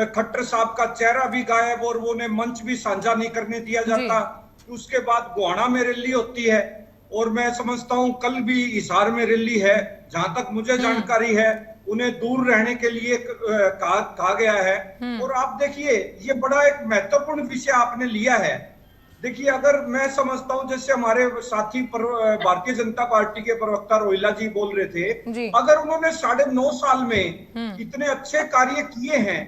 खट्टर साहब का चेहरा भी गायब और वो ने मंच भी साझा नहीं करने दिया जाता। उसके बाद गोहाना में रैली होती है और मैं समझता हूं कल भी हिसार में रैली है। जहां तक मुझे जानकारी है उन्हें दूर रहने के लिए कहा गया है। और आप देखिए ये बड़ा एक महत्वपूर्ण विषय आपने लिया है। देखिए अगर मैं समझता हूं जैसे हमारे साथी भारतीय जनता पार्टी के प्रवक्ता रोहिला जी बोल रहे थे, अगर उन्होंने 9.5 साल में इतने अच्छे कार्य किए हैं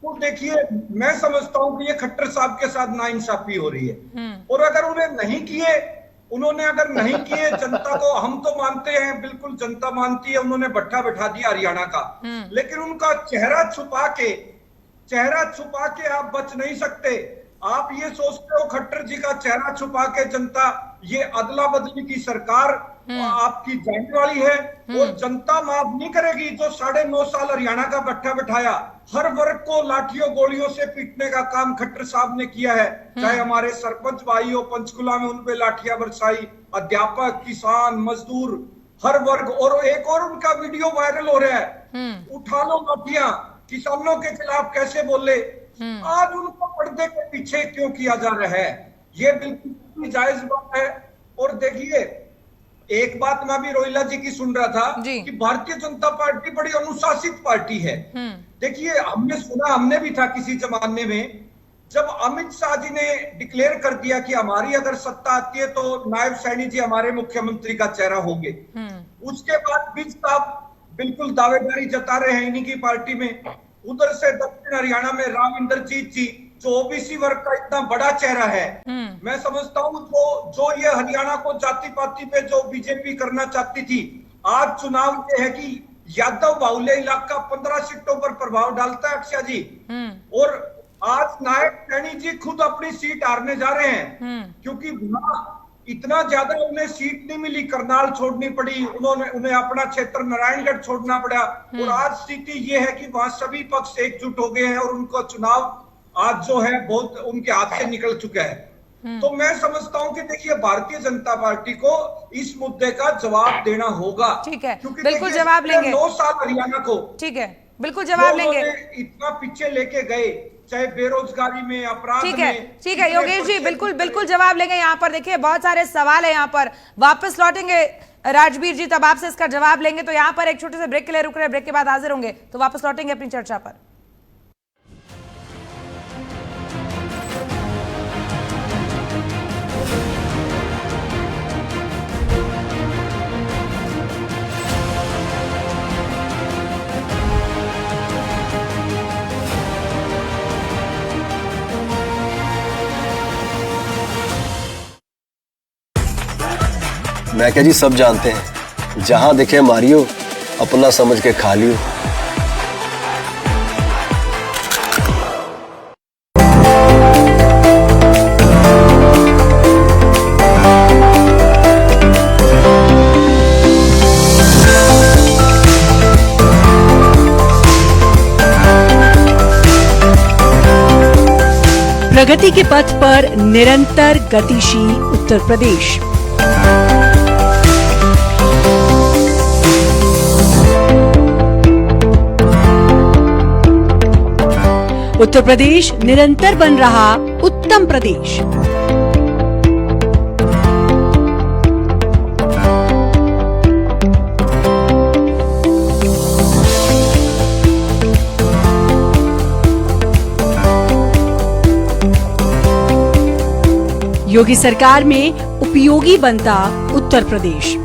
तो देखिए मैं समझता हूं कि ये खट्टर साहब के साथ नाइंसाफी हो रही है। और अगर उन्होंने अगर नहीं किए जनता को हम तो मानते हैं, बिल्कुल जनता मानती है, उन्होंने भट्ठा बैठा दिया हरियाणा का, लेकिन उनका चेहरा छुपा के आप बच नहीं सकते। आप ये सोचते हो खट्टर जी का चेहरा छुपा के जनता ये अदला बदली की सरकार आपकी जाने वाली है और जनता माफ नहीं करेगी। जो 9.5 साल हरियाणा का भट्ठा बैठाया, हर वर्ग को लाठियों गोलियों से पीटने का काम खट्टर साहब ने किया है। चाहे हमारे सरपंच भाई हो पंचकुला में, उन पे लाठियां बरसाई, अध्यापक, किसान, मजदूर, हर वर्ग। और एक और उनका वीडियो वायरल हो रहा है, उठा लो लाठियां, किसानों के खिलाफ कैसे बोले। आज उनको पर्दे के पीछे क्यों किया जा रहा है, ये बिल्कुल जायज बात है। और देखिए एक बात मैं भी रोहिला जी की सुन रहा था कि भारतीय जनता पार्टी बड़ी अनुशासित पार्टी है। देखिए हमने सुना, हमने भी था किसी जमाने में जब अमित शाह जी ने डिक्लेयर कर दिया कि हमारी अगर सत्ता आती है तो नायब सैनी जी हमारे मुख्यमंत्री का चेहरा होंगे, उसके बाद विज साहब बिल्कुल दावेदारी जता रहे हैं इन्हीं की पार्टी में। उधर से दक्षिण हरियाणा में राम इंद्रजीत जी जो ओबीसी वर्ग का इतना बड़ा चेहरा है, मैं समझता हूं जो ये हरियाणा को जाति पाति पे जो बीजेपी करना चाहती थी, आज चुनाव ये है कि यादव बाहुल्य इलाका 15 सीटों पर प्रभाव डालता है अक्षय जी, और आज नायब सैनी जी खुद अपनी सीट हारने जा रहे हैं क्योंकि वहां इतना ज्यादा उन्हें सीट नहीं मिली, करनाल छोड़नी पड़ी, उन्हें अपना क्षेत्र नारायणगढ़ छोड़ना पड़ा, और आज स्थिति ये है कि वहां सभी पक्ष एकजुट हो गए हैं और उनका चुनाव आज जो है बहुत उनके हाथ से निकल चुका है। तो मैं समझता हूं कि देखिए भारतीय जनता पार्टी को इस मुद्दे का जवाब देना होगा। ठीक है, क्योंकि बिल्कुल जवाब लेंगे। 9 साल हरियाणा को, ठीक है, बिल्कुल जवाब लेंगे, इतना पीछे लेके गए, चाहे बेरोजगारी में, अपराध ठीक है, में। ठीक है योगेश जी, बिल्कुल जवाब लेंगे। यहाँ पर देखिए बहुत सारे सवाल है, यहाँ पर वापस लौटेंगे राजवीर जी, तब आपसे इसका जवाब लेंगे। तो यहाँ पर एक छोटे से ब्रेक के लिए रुक रहे, ब्रेक के बाद हाजिर होंगे, तो वापस लौटेंगे अपनी चर्चा पर। मैं क्या जी सब जानते हैं, जहां दिखे मारियो, अपना समझ के खा लियो। प्रगति के पथ पर निरंतर गतिशील उत्तर प्रदेश। उत्तर प्रदेश निरंतर बन रहा उत्तम प्रदेश। योगी सरकार में उपयोगी बनता उत्तर प्रदेश।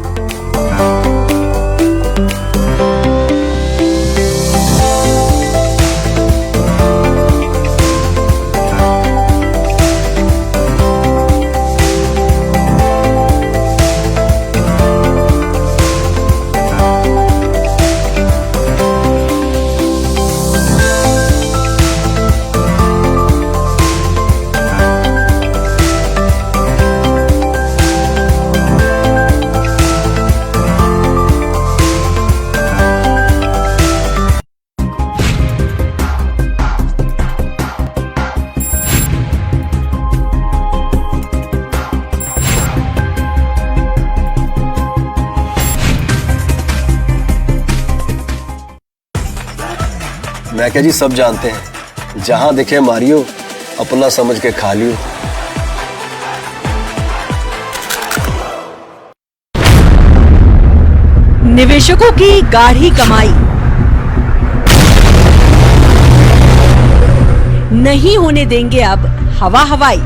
मैं क्या जी सब जानते हैं, जहां दिखे मारियो, अपना समझ के खा लियो। निवेशकों की गाढ़ी कमाई, नहीं होने देंगे अब हवा हवाई।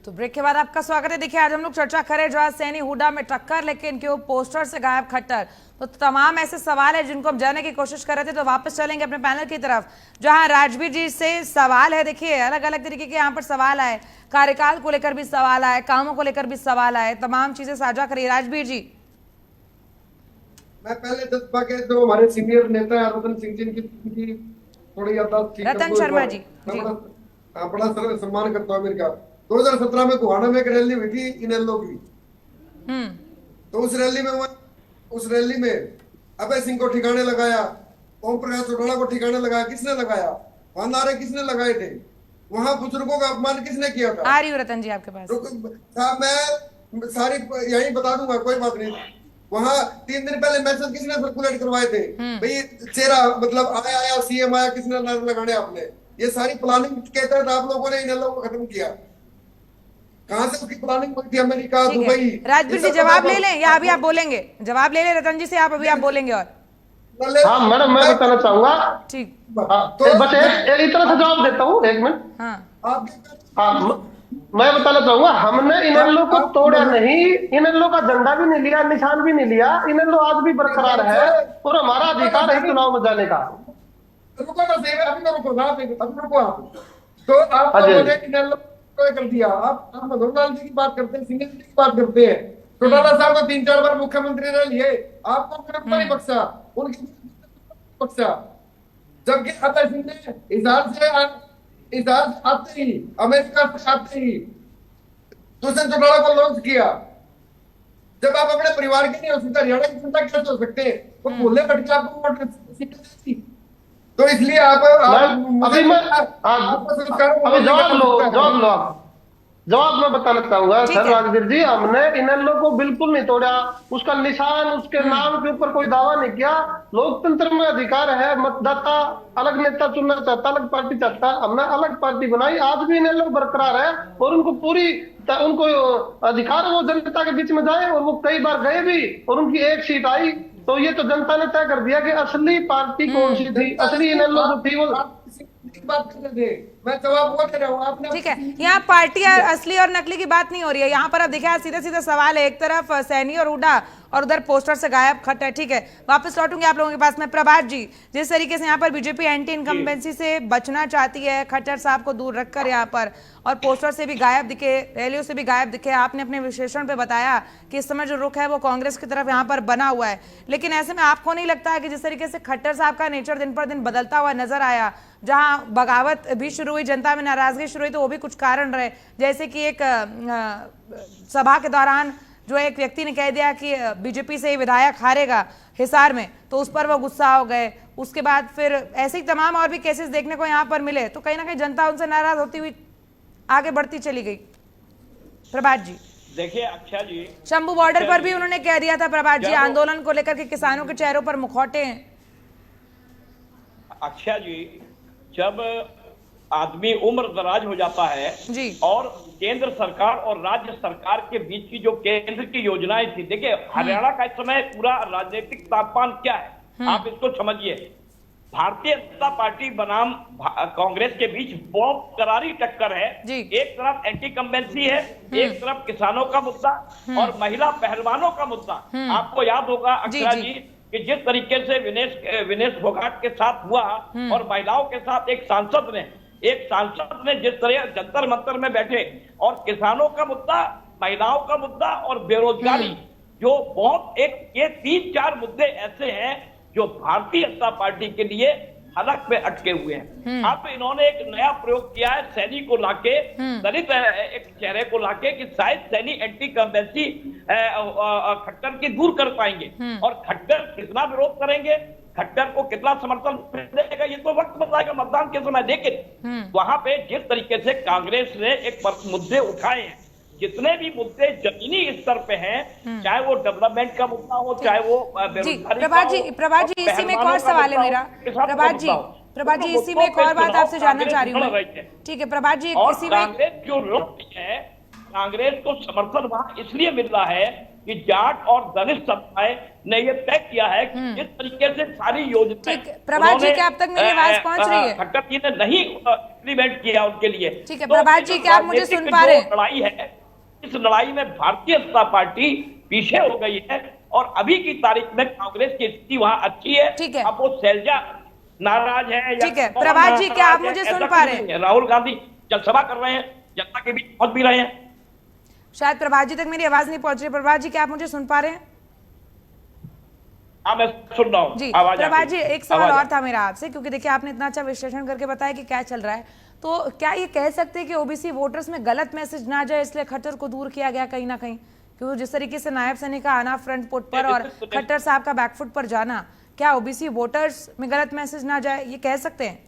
तो ब्रेक के बाद आपका स्वागत है। देखिए आज हम लोग चर्चा करें जो आज सैनी हुड्डा में टक्कर, लेकिन इनके वो पोस्टर से गायब खट्टर। तो तमाम ऐसे सवाल है जिनको हम जानने की कोशिश कर रहे थे। तो वापस चलेंगे अपने पैनल की तरफ, जहां राजवीर जी से सवाल है। देखिए अलग अलग तरीके के यहाँ पर सवाल आए, कार्यकाल को लेकर भी सवाल आए, कामों को लेकर भी सवाल आए, तमाम चीजें साझा करिए राजवीर जी। मैं पहले जज्बा के जो हमारे सीनियर नेता है रतन सिंह जी की थोड़ी याददाश्त ठीक, रतन शर्मा जी बड़ा सम्मान करता हूँ इनका। 2017 में गोहाना में एक रैली हुई थी इनेलो की, तो उस रैली में अभय सिंह को ठिकाने लगाया, ओम प्रकाश चौटाला को ठिकाने लगाया। किसने लगाया? वहां नारे किसने लगाए थे? वहां बुजुर्गों का अपमान किसने किया था? आ रही हूँ रतन जी आपके पास। मैं सारी यही बता दूंगा, कोई बात नहीं। वहाँ 3 दिन पहले मैसेज किसने सर्कुलेट करवाए थे भाई, चेहरा मतलब आया सीएम आया, किसने लगाने आपने? ये सारी प्लानिंग के तहत आप लोगों ने इन लोगों को खत्म किया। कहां से उसकी प्लानिंग हुई थी? America, Dubai. राजवीर जी जवाब ले लें या अभी आप बोलेंगे? जवाब ले लें रतन जी से, आप अभी आप बोलेंगे? और हाँ मैडम, मैं बताना चाहूंगा। ठीक, तो बस एक तरह से जवाब देता हूँ, 1 मिनट। हाँ, मैं बताना चाहूंगा, हमने इन लोगों को तोड़ा नहीं, इन लोगों का झंडा भी नहीं लिया, निशान भी नहीं लिया। इन लोग आज भी बरकरार है और हमारा अधिकार है चुनाव में जाने का। रुको ना, अभी रुको आप। तो आप कर दिया, आप मनोहर लाल जी की बात करते हैं, सिंह जी की बात करते हैं। चौटाला साहब को 3-4 बार मुख्यमंत्री ने लिए, आपको नहीं बख्शा, उनकी बख्शा। जबकि अतः सिंह ने इजहार आते ही, अमेरिका से आते ही दुष्यंत चौटाला को लॉन्च किया। जब आप अपने परिवार के नहीं हो सकते, हरियाणा की जनता कैसे हो सकते? वो बोले बैठ के आपको वोट देती। तो इसलिए आप अभी जवाब मैं बताना चाहूंगा सर राजवीर जी, हमने इन लोगों को बिल्कुल नहीं तोड़ा, उसका निशान उसके नाम के ऊपर कोई दावा नहीं किया। लोकतंत्र में अधिकार है, मतदाता अलग नेता चुनना चाहता, अलग पार्टी चाहता, हमने अलग पार्टी बनाई। आज भी इन लोग बरकरार है और उनको अधिकार वो जनता के बीच में जाए, और वो कई बार गए भी और उनकी 1 सीट आई। तो ये तो जनता ने तय कर दिया कि असली पार्टी कौन सी थी, असली इन लोग थी वो। बात करते थे, मैं जवाब वो दे रहा हूँ, आपने ठीक है। यहाँ पार्टी असली और नकली की बात नहीं हो रही है। यहाँ पर अब देखिए सीधा सीधा सवाल है, एक तरफ सैनी और हुड्डा और उधर पोस्टर से गायब खट्टर। ठीक है, वापस लौटूंगी आप लोगों के पास में। प्रभात जी, जिस तरीके से यहाँ पर बीजेपी एंटी इनकम्बेंसी से बचना चाहती है, खट्टर साहब को दूर रखकर यहाँ पर, और पोस्टर से भी गायब दिखे, रैलियों से भी गायब दिखे, आपने अपने विश्लेषण पे बताया कि इस समय जो रुख है वो कांग्रेस की तरफ यहाँ पर बना हुआ है। लेकिन ऐसे में आपको नहीं लगता है कि जिस तरीके से खट्टर साहब का नेचर दिन पर दिन बदलता हुआ नजर आया, जहाँ बगावत भी शुरू हुई, जनता में नाराजगी शुरू हुई, तो वो भी कुछ कारण रहे, जैसे कि एक सभा के दौरान जो एक व्यक्ति ने कह दिया कि बीजेपी से विधायक हारेगा हिसार में, तो उस पर वो गुस्सा हो गए। उसके बाद फिर ऐसे ही तमाम और भी केसेस देखने को यहाँ पर मिले, तो कहीं ना कहीं जनता उनसे नाराज होती हुई आगे बढ़ती चली गई। प्रभात जी देखिए, अक्षा जी, शंभू बॉर्डर पर भी उन्होंने कह दिया था प्रभात जी, आंदोलन को लेकर के किसानों के चेहरों पर मुखौटे हैं। अक्षा जी, जब आदमी उम्र दराज हो जाता है जी, और केंद्र सरकार और राज्य सरकार के बीच की जो केंद्र की योजनाएं थी, देखिए हरियाणा का इस समय पूरा राजनीतिक तापमान क्या है आप इसको समझिए। भारतीय जनता पार्टी बनाम कांग्रेस के बीच बहुत करारी टक्कर है। एक तरफ एंटी कंबेंसी है, एक तरफ किसानों का मुद्दा और महिला पहलवानों का मुद्दा। आपको याद होगा अक्षरा जी कि जिस तरीके से विनेश फोगाट के साथ हुआ और महिलाओं के साथ एक सांसद ने जिस तरह जंतर मंतर में बैठे, और किसानों का मुद्दा, महिलाओं का मुद्दा और बेरोजगारी, जो बहुत ये 3-4 मुद्दे ऐसे हैं जो भारतीय जनता पार्टी के लिए हलक पे अटके हुए हैं। अब इन्होंने एक नया प्रयोग किया है, सैनी को लाके, दलित एक चेहरे को लाके, कि शायद सैनी एंटी कंबेंसी खट्टर की दूर कर पाएंगे। और खट्टर कितना विरोध करेंगे, खट्टर को कितना समर्थन देगा, ये तो वक्त बताएगा मतदान के समय। लेकिन वहां पे जिस तरीके से कांग्रेस ने एक मुद्दे उठाए हैं, जितने भी मुद्दे जमीनी स्तर पे हैं, चाहे वो डेवलपमेंट का मुद्दा हो, चाहे वो बेरोजगारी का हो। प्रभात जी इसी में एक और सवाल है मेरा। प्रभात जी इसी में एक और बात आपसे जानना चाह रही हूँ। ठीक है प्रभात जी, इसी में कांग्रेस जो रुख है, कांग्रेस को समर्थन वहां इसलिए मिल रहा है कि जाट और दलित समुदाय ने ये तय किया है कि जिस तरीके से सारी योजना, प्रभात जी क्या अब तक मेरी आवाज पहुंच रही है? खट्टर जी ने नहीं इम्प्लीमेंट किया उनके लिए। ठीक है प्रभात जी, क्या आप मुझे सुन पा रहे हैं? लड़ाई है, इस लड़ाई में भारतीय जनता पार्टी पीछे हो गई है और अभी की तारीख में कांग्रेस की स्थिति वहां अच्छी है। ठीक है, अब वो शैलजा नाराज है। ठीक है प्रभात जी, क्या आप मुझे सुन पा रहे हैं? राहुल गांधी जनसभा कर रहे हैं, जनता के बीच पहुंच भी रहे हैं। शायद प्रभात जी तक मेरी आवाज नहीं पहुंच रही। प्रभात जी क्या आप मुझे सुन पा रहे हैं? हाँ मैं सुन रहा हूँ जी। प्रभात जी एक सवाल और था मेरा आपसे, क्योंकि देखिए आपने इतना अच्छा विश्लेषण करके बताया कि क्या चल रहा है, तो क्या ये कह सकते हैं कि ओबीसी वोटर्स में गलत मैसेज ना जाए, इसलिए खट्टर को दूर किया गया कहीं ना कहीं? क्योंकि जिस तरीके से नायब सैनी का आना फ्रंट फुट पर और खट्टर साहब का बैकफुट पर जाना, क्या ओबीसी वोटर्स में गलत मैसेज ना जाए, ये कह सकते हैं?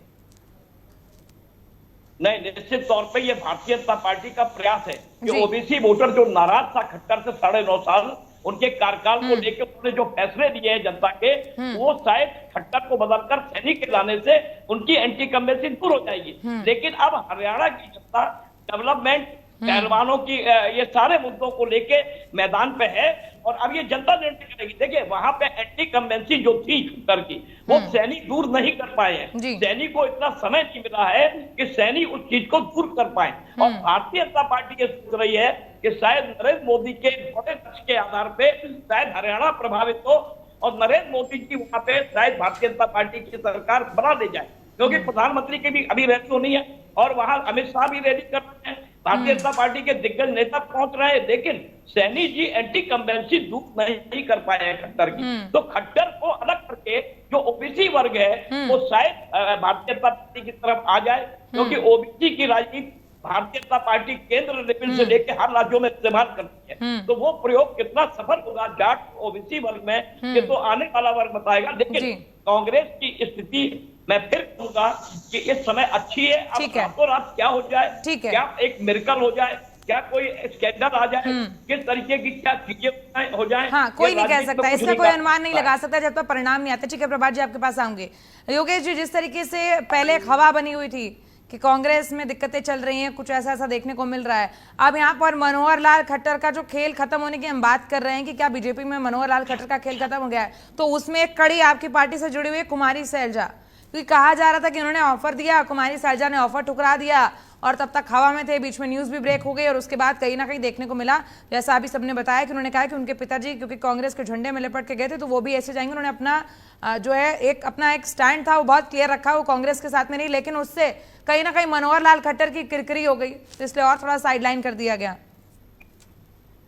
नहीं, निश्चित तौर पे ये भारतीय जनता पार्टी का प्रयास है कि ओबीसी वोटर जो नाराज था खट्टर से 9.5 साल, उनके कार्यकाल को लेकर उन्होंने जो फैसले लिए हैं जनता के, वो शायद खट्टर को बदलकर सैनी के लाने से उनकी एंटी कम्बेंसी दूर हो जाएगी। लेकिन अब हरियाणा की जनता डेवलपमेंट, पहलवानों की ये सारे मुद्दों को लेके मैदान पे है और अब ये जनता निर्णय करेगी। देखिए वहां पे एंटी कम्बेंसी जो थी खट्टर की, वो सैनी दूर नहीं कर पाए हैं। सैनी को इतना समय नहीं मिला है कि सैनी उस चीज को दूर कर पाए। और भारतीय जनता पार्टी ये सोच रही है कि शायद नरेंद्र मोदी के बड़े लक्ष्य के आधार पे शायद हरियाणा प्रभावित हो और नरेंद्र मोदी जी वहां पे शायद भारतीय जनता पार्टी की सरकार बना ले जाए, क्योंकि प्रधानमंत्री की भी अभी रैली होनी है और वहां अमित शाह भी रैली कर रहे हैं, भारतीय जनता पार्टी के दिग्गज नेता पहुंच रहे हैं, लेकिन सैनी जी एंटी कम्बेंसी दूर नहीं कर पाए हैं खट्टर की। तो खट्टर को अलग करके जो ओबीसी वर्ग है वो शायद भारतीय जनता पार्टी की तरफ आ जाए, क्योंकि ओबीसी की राजनीति भारतीय जनता पार्टी केंद्र लेवल से लेकर हर राज्यों में इस्तेमाल करती है। तो वो प्रयोग कितना सफल होगा जाट ओबीसी वर्ग में, ये तो आने वाला वर्ग बताएगा। लेकिन कांग्रेस की स्थिति मैं फिर कहूंगा कि इस समय अच्छी है। अब रातों रात क्या हो जाए, क्या एक मिरेकल हो जाए, क्या कोई स्कैंडल आ जाए, किस तरीके की क्या चीजें हो जाए, हाँ, कोई नहीं कह सकता, इसका कोई अनुमान नहीं लगा सकता जब तक परिणाम नहीं आता। ठीक है प्रभात जी, आपके पास आऊंगे। योगेश जी, जिस तरीके से पहले एक हवा बनी हुई थी कि कांग्रेस में दिक्कतें चल रही हैं, कुछ ऐसा देखने को मिल रहा है, अब यहाँ पर मनोहर लाल खट्टर का जो खेल खत्म होने की हम बात कर रहे हैं कि क्या बीजेपी में मनोहर लाल खट्टर का खेल खत्म हो गया है, तो उसमें एक कड़ी आपकी पार्टी से जुड़ी हुई है कुमारी सैलजा, क्योंकि कहा जा रहा था कि उन्होंने ऑफर दिया, कुमारी सैलजा ने ऑफर ठुकरा दिया और तब तक हवा में थे, बीच में न्यूज भी ब्रेक हो गई और उसके बाद कहीं ना कहीं देखने को मिला, जैसा अभी सबने बताया कि उन्होंने कहा कि उनके पिताजी क्योंकि कांग्रेस के झंडे में लिपट के गए थे तो वो भी ऐसे जाएंगे। उन्होंने अपना जो है अपना एक स्टैंड था वो बहुत क्लियर रखा, वो कांग्रेस के साथ में नहीं, लेकिन उससे कहीं ना कहीं मनोहर लाल खट्टर की किरकिरी हो गई, तो इसलिए और थोड़ा साइडलाइन कर दिया गया।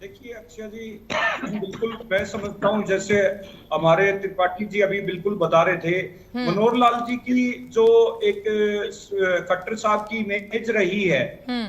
देखिए अक्षय जी, बिल्कुल मैं समझता हूँ जैसे हमारे त्रिपाठी जी अभी बिल्कुल बता रहे थे, मनोहर लाल जी की जो एक खट्टर साहब की इमेज रही है,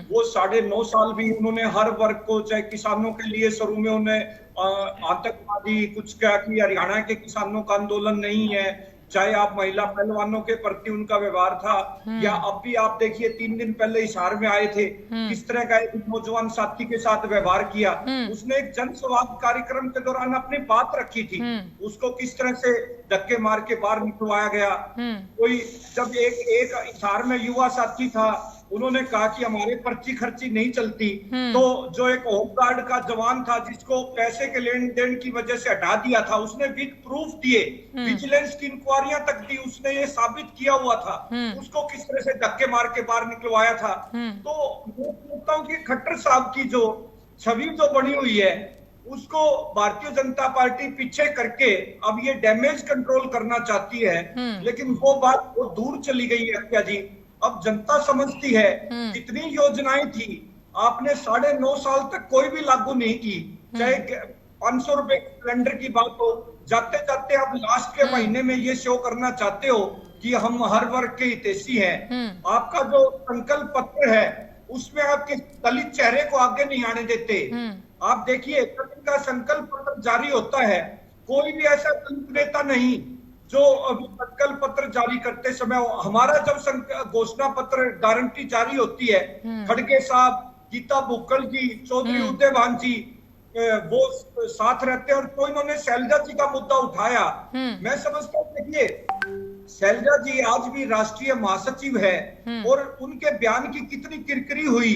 वो 9.5 साल भी उन्होंने हर वर्ग को, चाहे किसानों के लिए शुरू में उन्हें आतंकवादी कुछ क्या कि हरियाणा के किसानों का आंदोलन नहीं है, चाहे आप महिला पहलवानों के प्रति उनका व्यवहार था, या अब भी आप देखिए 3 दिन पहले हिसार में आए थे, किस तरह का एक नौजवान साथी के साथ व्यवहार किया, उसने एक जन संवाद कार्यक्रम के दौरान अपनी बात रखी थी, उसको किस तरह से धक्के मार के बाहर निकलवाया गया। कोई जब एक हिसार में युवा साथी था, उन्होंने कहा कि हमारे पर्ची खर्ची नहीं चलती, तो जो एक होमगार्ड का जवान था जिसको पैसे के लेन देन की वजह से हटा दिया था, उसने विद प्रूफ दिए, विजिलेंस की इंक्वायरियां तक दी, उसने ये साबित किया हुआ था, उसको किस तरह से धक्के मार के बाहर निकलवाया था। तो मैं सोचता हूँ कि खट्टर साहब की जो छवि जो बनी हुई है उसको भारतीय जनता पार्टी पीछे करके अब ये डैमेज कंट्रोल करना चाहती है, लेकिन वो बात वो दूर चली गई है क्या जी। अब जनता समझती है कितनी योजनाएं थी आपने 9.5 साल तक कोई भी लागू नहीं की, चाहे 500 रुपए सिलेंडर की बात हो, जाते जाते आप लास्ट के महीने में ये शो करना चाहते हो कि हम हर वर्ग के हितैषी हैं। आपका जो संकल्प पत्र है उसमें आपके दलित चेहरे को आगे नहीं आने देते। आप देखिए का संकल्प पत्र जारी होता है, कोई भी ऐसा दलित नेता नहीं जो अभी संकल्प पत्र जारी करते समय, हमारा जब घोषणा पत्र गारंटी जारी होती है, खड़गे साहब, गीता बुक्कल जी, चौधरी उदयभान जी वो साथ रहते हैं और तो इन्होंने शैलजा जी का मुद्दा उठाया। मैं समझता हूँ देखिए शैलजा जी आज भी राष्ट्रीय महासचिव है और उनके बयान की कितनी किरकिरी हुई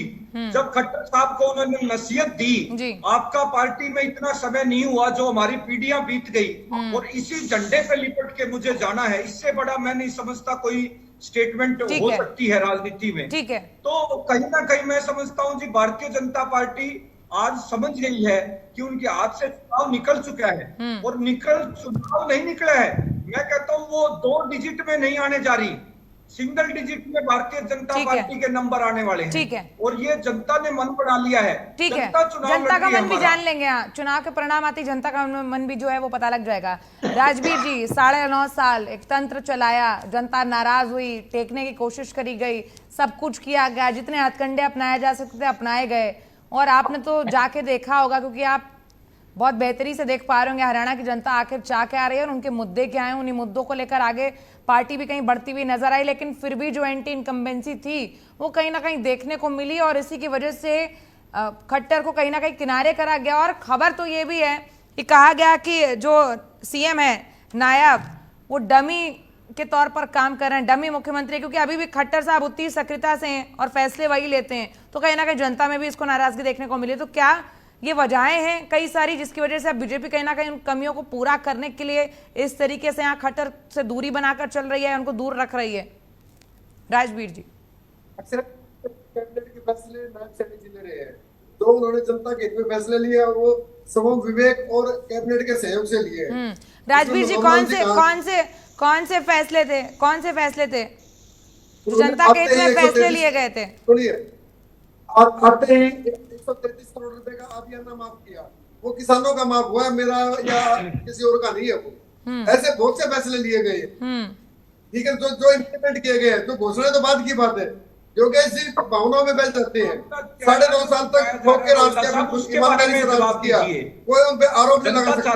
जब खट्टर साहब को उन्होंने नसीहत दी, आपका पार्टी में इतना समय नहीं हुआ जो हमारी पीढ़ियां बीत गई और इसी झंडे पे लिपट के मुझे जाना है, इससे बड़ा मैं नहीं समझता कोई स्टेटमेंट हो सकती है राजनीति में। ठीक है, तो कहीं ना कहीं मैं समझता हूँ जी भारतीय जनता पार्टी आज समझ गई है कि उनके हाथ से चुनाव निकल चुका है और चुनाव नहीं निकला है, मैं कहता हूँ वो 2 डिजिट में नहीं आने जा रही, सिंगल डिजिट में भारतीय जनता पार्टी के नंबर आने वाले हैं। ठीक है, और ये जनता ने मन बना लिया है। ठीक है, जनता का मन भी जान लेंगे, चुनाव के परिणाम आते जनता का मन भी जो है वो पता लग जाएगा। राजवीर जी, 9.5 साल एक तंत्र चलाया, जनता नाराज हुई, टेकने की कोशिश करी गई, सब कुछ किया गया, जितने हथकंडे अपनाए जा सकते थे अपनाए गए, और आपने तो जाके देखा होगा क्योंकि आप बहुत बेहतरी से देख पा रहे होंगे हरियाणा की जनता आखिर चाह के आ रही है और उनके मुद्दे क्या हैं, उन्हीं मुद्दों को लेकर आगे पार्टी भी कहीं बढ़ती हुई नजर आई, लेकिन फिर भी जो एंटी इनकम्बेंसी थी वो कहीं ना कहीं देखने को मिली और इसी की वजह से खट्टर को कहीं ना कहीं किनारे करा गया। और खबर तो ये भी है ये कहा गया कि जो सीएम है नायब वो डमी के तौर पर काम कर रहे हैं, डमी मुख्यमंत्री, क्योंकि अभी भी खट्टर साहब उतनी सक्रियता से हैं और फैसले वही लेते हैं, तो कहीं ना कहीं जनता में भी इसको नाराजगी देखने को मिली। तो क्या ये वजहें हैं कई सारी जिसकी वजह से अब बीजेपी कहीं ना कहीं उन कमियों को पूरा करने के लिए इस तरीके से यहाँ खट्टर से दूरी बनाकर चल रही है, उनको दूर रख रही है? राजवीर जी, अक्सर कैबिनेट के फैसले नायब सेठ जी ले रहे हैं, तो उन्होंने जनता के हित में फैसले लिए और वो समूह विवेक और कैबिनेट के सहयोग से लिए। राजवीर जी, कौन से फैसले थे जो जनता के हित में फैसले लिए गए थे? सुनिए, आते ही 133 करोड़ रुपए का आदियाना माफ किया, वो किसानों का माफ हुआ है, मेरा या किसी और का नहीं है वो। ऐसे बहुत से फैसले लिए गए, ठीक है, जो इम्प्लीमेंट किए गए हैं। तो घोषणा तो बाद की बात है, क्योंकि ऐसी भावनाओं में बह जाते हैं। 9.5 साल तक ठोक के राज किया, ईमानदारी से राज किया, कोई उन पे आरोप नहीं लगा सकता।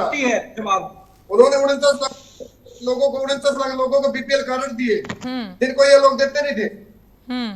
उन्होंने 49 लाख लोगों को बीपीएल कार्ड दिए, जिनको ये लोग देते नहीं थे।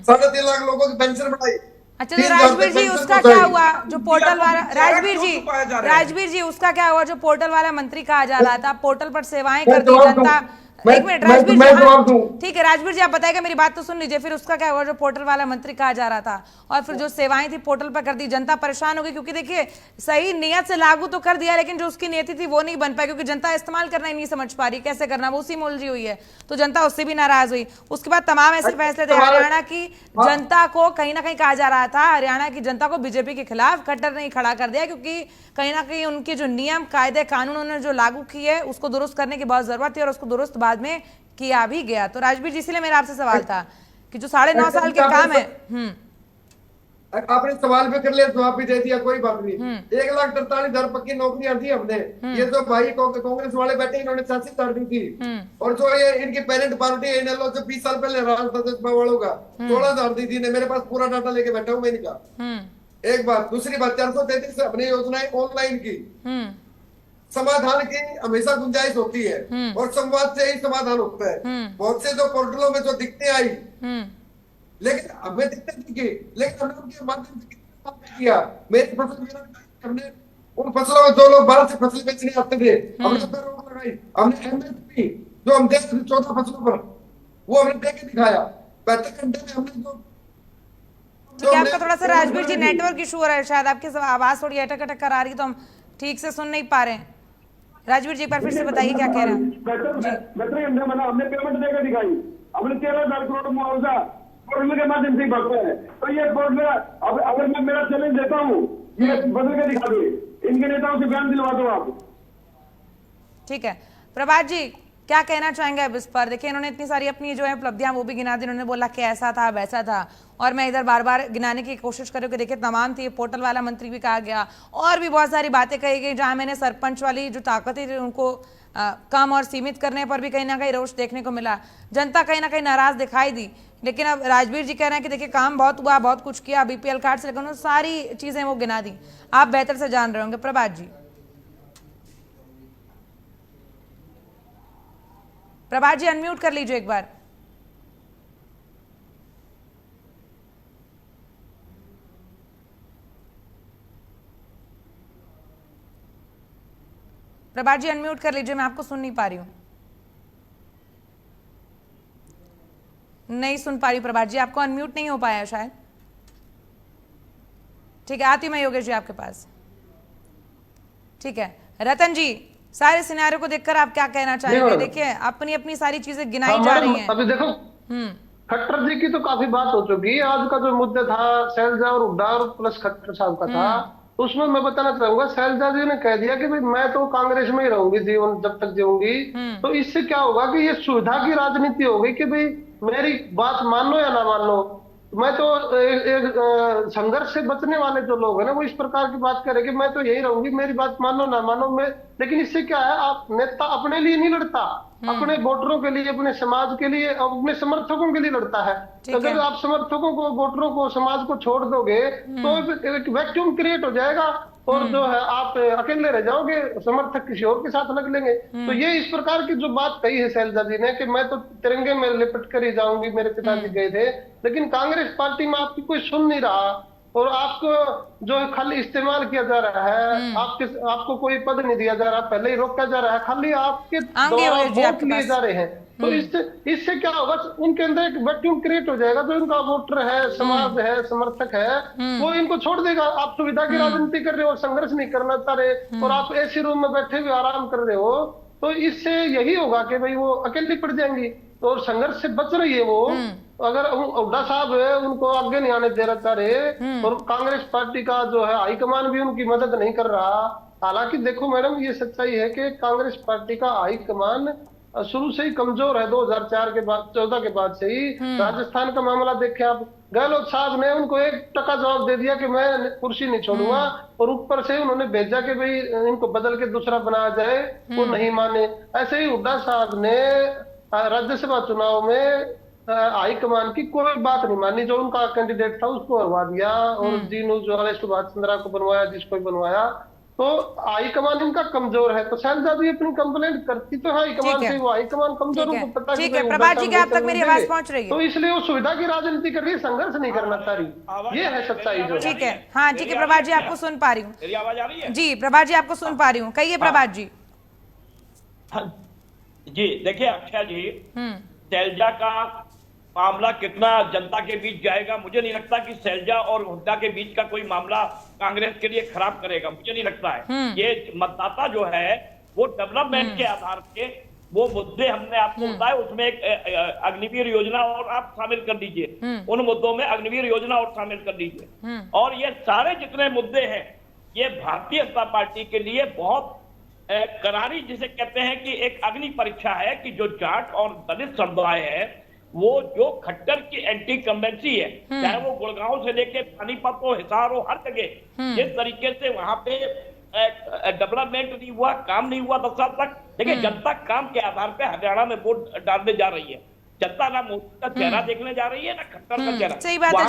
3.5 लाख लोगों की पेंशन बढ़ाई। अच्छा, तो राजवीर जी उसका क्या हुआ जो पोर्टल वाला? राजवीर जी उसका क्या हुआ जो पोर्टल वाला मंत्री कहा जा रहा था? पोर्टल पर सेवाएं कर दी जनता। एक मिनट राजवीर जी, ठीक है राजवीर जी, आप बताइएगा, मेरी बात तो सुन लीजिए। फिर उसका क्या हुआ जो पोर्टल वाला मंत्री कहा जा रहा था, और फिर जो सेवाएं थी पोर्टल पर कर दी, जनता परेशान हो गई? क्योंकि देखिए, सही नियत से लागू तो कर दिया, लेकिन जो उसकी नीति थी वो नहीं बन पाई, क्योंकि जनता इस्तेमाल करना ही नहीं समझ पा रही, कैसे करना, वो उसी में उलझी हुई है। तो जनता उससे भी नाराज हुई। उसके बाद तमाम ऐसे फैसले थे। हरियाणा की जनता को कहीं ना कहीं कहा जा रहा था, हरियाणा की जनता को बीजेपी के खिलाफ खट्टर नहीं खड़ा कर दिया, क्योंकि कहीं ना कहीं उनके जो नियम कायदे कानून उन्होंने जो लागू किए उसको दुरुस्त करने की बहुत जरूरत थी, और उसको दुरुस्त बाद में किया भी गया। तो राजवीर जी, इसलिए मेरा आपसे सवाल था कि जो 9.5 साल के काम है। आपने सवाल भी कर लिया, जवाब भी दे दिया, कोई बात नहीं। 1,43,000 पक्की नौकरियां दी हमने। ये जो भाई कांग्रेस वाले बैठे इन्होंने 86,000 दी थी, और जो ये इनकी पेरेंट पार्टी है इनेलो जो 20 साल पहले राज था वालों का 16,000 दी थी। मेरे पास पूरा डाटा लेके बैठा हूँ मैं इनका। एक बात, दूसरी बात, 433 अपनी योजनाएं ऑनलाइन की। समाधान की हमेशा गुंजाइश होती है, और संवाद से ही समाधान होता है। बहुत से जो पोर्टलों में जो दिक्कतें आई, लेकिन हमें दिक्कत नहीं की, लेकिन हमने उनके माध्यम से कितना किया। मेरी फसल बीमा, हमने उन फसलों में जो लोग बाहर से फसल बेचने आते थे, हमने उस पर रोक लगाई। हमने एमएसपी जो हम देते थे 14 फसलों पर, वो हमने दे के दिखाया। 72 घंटे में हमने जो आपका थोड़ा सा राजवीर जी नेटवर्क इशू हो रहा है, शायद आपकी आवाज थोड़ी अटक अटक कर आ रही, तो हम ठीक से सुन नहीं पा रहे हैं। राजवीर जी, एक बार फिर से बताइए क्या कह रहे हैं। हमने पेमेंट देकर दिखाई, हमने 13,000 करोड़ मुआवजा पोर्टल के माध्यम से भरते हैं। तो ये पोर्टल, अब अगर मैं मेरा चैलेंज देता हूँ, ये बदल के दिखा दे, इनके नेताओं से बयान दिलवा दो आप। ठीक है, प्रभात जी क्या कहना चाहेंगे अब इस पर? देखिए, इन्होंने इतनी सारी अपनी जो है उपलब्धियां वो भी गिना दी। इन्होंने बोला कि ऐसा था वैसा था, और मैं इधर बार बार गिनाने की कोशिश करूँ कि देखिए तमाम थी, पोर्टल वाला मंत्री भी कहा गया, और भी बहुत सारी बातें कही गई, जहां मैंने सरपंच वाली जो ताकतें थी उनको कम और सीमित करने पर भी कहीं ना कहीं रोष देखने को मिला। जनता कहीं ना कहीं नाराज दिखाई दी। लेकिन अब राजवीर जी कह रहे हैं कि देखिए काम बहुत हुआ, बहुत कुछ किया, बीपीएल कार्ड से लेकर उन्होंने सारी चीजें वो गिना दी। आप बेहतर से जान रहे होंगे। प्रभात जी, प्रभात जी अनम्यूट कर लीजिए एक बार। प्रभात जी अनम्यूट कर लीजिए, मैं आपको सुन नहीं पा रही हूं। नहीं सुन पा रही प्रभात जी, आपको अनम्यूट नहीं हो पाया शायद। ठीक है, आती मैं योगेश जी आपके पास। ठीक है, रतन जी, सारे सिनारियों को देखकर आप क्या कहना चाहेंगे? देखिए, अपनी अपनी सारी चीजें गिनाई जा रही हैं। अभी देखो, खट्टर जी की तो काफी बात हो चुकी है। आज का जो मुद्दा था शैलजा और हुड्डा और प्लस खट्टर साहब का था, उसमें मैं बताना चाहूंगा, शैलजा जी ने कह दिया कि भाई मैं तो कांग्रेस में ही रहूंगी जीवन जब तक जीऊंगी। तो इससे क्या होगा कि ये सुविधा की राजनीति होगी कि भाई मेरी बात मान लो या ना मान लो। मैं तो एक संघर्ष से बचने वाले जो लोग हैं ना, वो इस प्रकार की बात करें कि मैं तो यही रहूंगी, मेरी बात मानो ना मानो मैं। लेकिन इससे क्या है, आप नेता अपने लिए नहीं लड़ता, अपने वोटरों के लिए, अपने समाज के लिए, अपने समर्थकों के लिए लड़ता है। तो अगर आप समर्थकों को, वोटरों को, समाज को छोड़ दोगे तो एक वैक्यूम क्रिएट हो जाएगा, और जो है आप अकेले रह जाओगे, समर्थक किसी और के साथ लग लेंगे। तो ये इस प्रकार की जो बात कही है शैलजा जी ने कि मैं तो तिरंगे में लिपट कर ही जाऊंगी, मेरे पिताजी गए थे, लेकिन कांग्रेस पार्टी में आपकी कोई सुन नहीं रहा। और आपको जो है खाली इस्तेमाल किया जा रहा है, आपको कोई पद नहीं दिया जा रहा, पहले ही रोका जा रहा है, खाली आपके द्वारा वोट लिए जा रहे हैं। तो इससे क्या होगा, उनके अंदर एक वैक्यूम क्रिएट हो जाएगा। जो इनका वोटर है, समाज है, समर्थक है, वो इनको छोड़ देगा। आप सुविधा की राजनीति कर रहे हो, संघर्ष नहीं करना चाह रहे, और आप एसी रूम में बैठे हुए आराम कर रहे हो, तो इससे यही होगा कि भाई वो अकेली पड़ जाएंगी। तो संघर्ष से बच रही है वो। अगर हुड्डा साहब है, उनको आगे नहीं आने दे रहा चाह रहे, और कांग्रेस पार्टी का जो है हाईकमान भी उनकी मदद नहीं कर रहा। हालांकि देखो मैडम, ये सच्चाई है कि कांग्रेस पार्टी का हाईकमान शुरू से ही कमजोर है। 2004 के बाद, 14 के बाद से ही। राजस्थान का मामला देखे आप, गहलोत साहब ने उनको 1% जवाब दे दिया कि मैं कुर्सी नहीं छोड़ूंगा, और ऊपर से उन्होंने भेजा कि भाई इनको बदल के दूसरा बनाया जाए, वो नहीं माने। ऐसे ही हुड्डा साहब ने राज्यसभा चुनाव में हाईकमान की कोई बात नहीं मानी। जो उनका कैंडिडेट था उसको हरवा दिया, और जी न्यूज वाले सुभाष चंद्रा को बनवाया, जिसको बनवाया। तो हाईकमान इनका कमजोर है। तो शैलजा भी अपनी कंप्लेंट करती तो हाईकमान से, वो हाईकमान कमजोर, उनको पता ठीक है। प्रभात जी, क्या आप तक मेरी आवाज पहुंच रही है? तो इसलिए वो सुविधा की राजनीति कर रही है, संघर्ष नहीं करना चाह रही। ये है सच्चाई जो। ठीक है, हाँ ठीक है प्रभात जी, आपको सुन पा रही हूँ। मेरी आवाज आ रही है? जी प्रभात जी, आपको सुन पा रही हूँ, कहिए प्रभात जी। जी देखिए अक्षय जी, शैलजा का मामला कितना जनता के बीच जाएगा, मुझे नहीं लगता कि शैलजा और हुड्डा के बीच का कोई मामला कांग्रेस के लिए खराब करेगा, मुझे नहीं लगता है। ये मतदाता जो है वो डेवलपमेंट के आधार पे वो मुद्दे हमने आपको बताए, उसमें एक अग्निवीर योजना और आप शामिल कर दीजिए, उन मुद्दों में अग्निवीर योजना और शामिल कर दीजिए, और ये सारे जितने मुद्दे हैं ये भारतीय जनता पार्टी के लिए बहुत करारी, जिसे कहते हैं कि एक अग्नि परीक्षा है कि जो जाट और दलित समुदाय है वो जो खट्टर की एंटी कम्बेंसी है, चाहे वो गुड़गांव से लेके पानीपत हो, हिसार हो, हर जगह जिस तरीके से वहां पे डेवलपमेंट नहीं हुआ, काम नहीं हुआ 10 साल तक। देखिए जनता काम के आधार पे हरियाणा में वोट डालने जा रही है। जनता ना मोदी का चेहरा देखने जा रही है, ना खट्टर का चेहरा। सही बात है,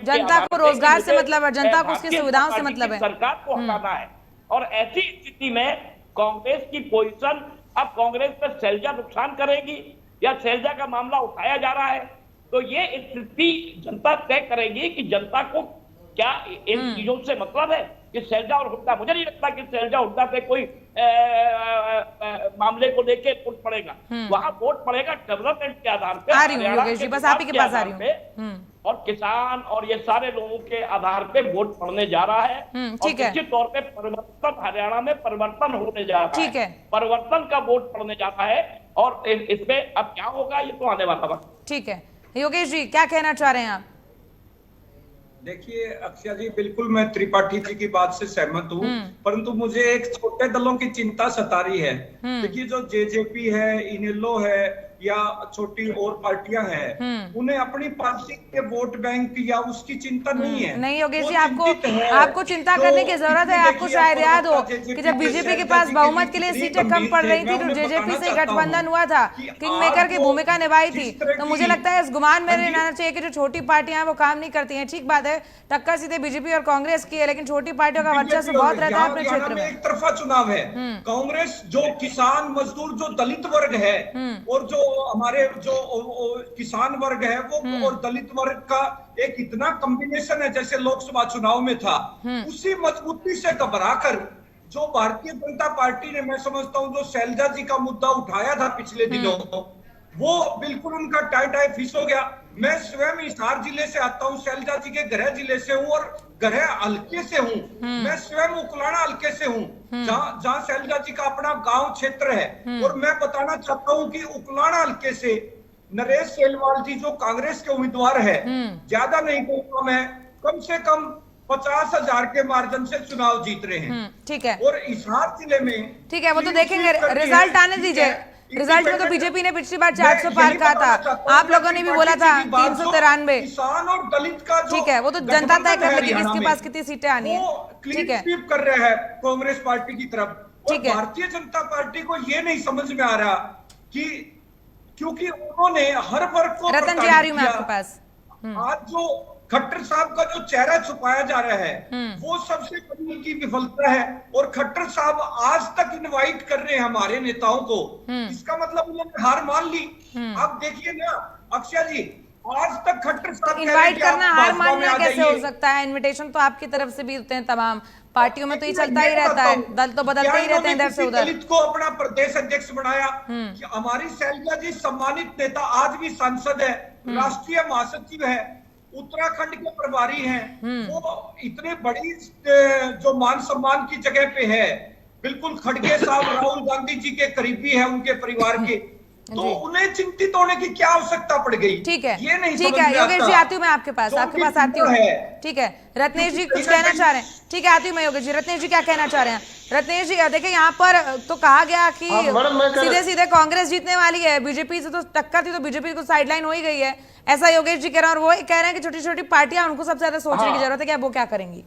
जनता को रोजगार से मतलब है, जनता को उसकी सुविधाओं से मतलब है। सरकार को हटाना है, और ऐसी स्थिति में कांग्रेस की पोजीशन, अब कांग्रेस पे शैलजा नुकसान करेगी या शैलजा का मामला उठाया जा रहा है, तो ये स्थिति जनता तय करेगी कि जनता को क्या इन चीजों से मतलब है कि शैलजा और हुड्डा। मुझे नहीं लगता कि शैलजा हुड्डा पे कोई मामले को लेके वोट पड़ेगा, वहां वोट पड़ेगा डेवलपमेंट के आधार पे, आ रही हूं योगेश जी, बस आप ही के पास आ रही हूं, और किसान और ये सारे लोगों के आधार पे वोट पड़ने जा रहा है। और निश्चित तौर पे परिवर्तन हरियाणा में परिवर्तन होने जा रहा है, परिवर्तन का वोट पड़ने जा रहा है, और इसमें अब क्या होगा ये तो आने वाला वक्त। ठीक है योगेश जी, क्या कहना चाह रहे हैं आप? देखिए अक्षय जी, बिल्कुल मैं त्रिपाठी जी की बात से सहमत हूँ, परंतु मुझे एक छोटे दलों की चिंता सता रही है। देखिए जो जेजेपी है, इनेलो है, या छोटी और पार्टियां हैं, उन्हें अपनी पार्टी के वोट बैंक या उसकी चिंता नहीं है। नहीं योगेश जी, आपको चिंता करने की जरूरत है। आपको शायद याद हो कि जब बीजेपी के पास बहुमत के लिए सीटें कम पड़ रही थी, तो जेजेपी से गठबंधन हुआ था, किंग मेकर की भूमिका निभाई थी। तो मुझे लगता है इस गुमान में रहना चाहिए कि जो छोटी पार्टियां वो काम नहीं करती हैं। ठीक बात है, टक्कर सीधे बीजेपी और कांग्रेस की है, लेकिन छोटी पार्टियों का वर्चस्व बहुत रहता है अपने क्षेत्र में। एक तरफा चुनाव है, कांग्रेस जो किसान मजदूर जो दलित वर्ग है, और जो हमारे जो किसान वर्ग है वो और दलित वर्ग का एक इतना कॉम्बिनेशन है जैसे लोकसभा चुनाव में था, उसी मजबूती से घबराकर जो भारतीय जनता पार्टी ने, मैं समझता हूं जो शैलजा जी का मुद्दा उठाया था पिछले दिनों, वो बिल्कुल उनका टाई फिस हो गया। मैं स्वयं हिसार जिले से आता हूं, शैलजा जी के गृह जिले से हूं और गृह हल्के से हूं। मैं स्वयं उकलाना हल्के से हूं, जहां शैलजा जी का अपना गांव क्षेत्र है। और मैं बताना चाहता हूं कि उकलाना हल्के से नरेश सेलवाल जी जो कांग्रेस के उम्मीदवार है, ज्यादा नहीं कहूंगा मैं, कम से कम 50,000 के मार्जिन से चुनाव जीत रहे हैं। ठीक है, और हिसार जिले में ठीक है, वो तो देखेंगे, रिजल्ट आने दीजिए। रिजल्ट में तो बीजेपी ने पिछली बार 400 पार कहा था, आप लोगों ने भी बोला था 393। किसान और दलित का ठीक है, वो तो जनता तय कर लेगी किसके पास कितनी सीटें आनी है। ठीक है, स्वीप कर रहे हैं कांग्रेस पार्टी की तरफ। ठीक है, भारतीय जनता पार्टी को ये नहीं समझ में आ रहा कि क्योंकि उन्होंने हर वर्ग को, रतन जी आ रही हूं मैं आपके पास, आज जो खट्टर साहब का जो चेहरा छुपाया जा रहा है वो सबसे बड़ी उनकी विफलता है। और खट्टर साहब आज तक इनवाइट कर रहे हैं हमारे नेताओं को, इसका मतलब उन्होंने हार मान ली। आप देखिए ना अक्षय जी, आज तक खट्टर साहब कह रहे हैं इनवाइट कि आप करना हार भाजपा में मानना आ कैसे हो जाइए। सकता है? इनविटेशन तो आपकी तरफ से भी होते हैं, तमाम पार्टियों में तो ये चलता ही रहता है, दल तो बदलते ही रहते हैं इधर से उधर। दलित को अपना प्रदेश अध्यक्ष बनाया कि हमारी शैलजा जी सम्मानित नेता, आज भी सांसद है, राष्ट्रीय महासचिव है, उत्तराखंड के प्रभारी हैं, वो इतने बड़ी जो मान सम्मान की जगह पे है, बिल्कुल खड़गे साहब राहुल गांधी जी के करीबी है, उनके परिवार के, तो उन्हें चिंतित होने की क्या आवश्यकता पड़ गई? ठीक है, ये नहीं ठीक है योगेश जी, आती हूँ मैं आपके पास आती हूँ। ठीक है रत्नेश जी कुछ कहना चाह रहे हैं? ठीक है आती हूँ मैं योगेश जी। रत्नेश जी क्या कहना चाह रहे हैं? रत्नेश जी देखिए यहाँ पर तो कहा गया कि सीधे सीधे कांग्रेस जीतने वाली है, बीजेपी से तो टक्कर थी तो बीजेपी को साइडलाइन हो ही गई है, ऐसा योगेश जी कह रहे हैं। और वो कह रहे हैं कि छोटी छोटी पार्टियां, उनको सबसे ज्यादा सोचने की जरूरत है, क्या वो क्या करेंगी?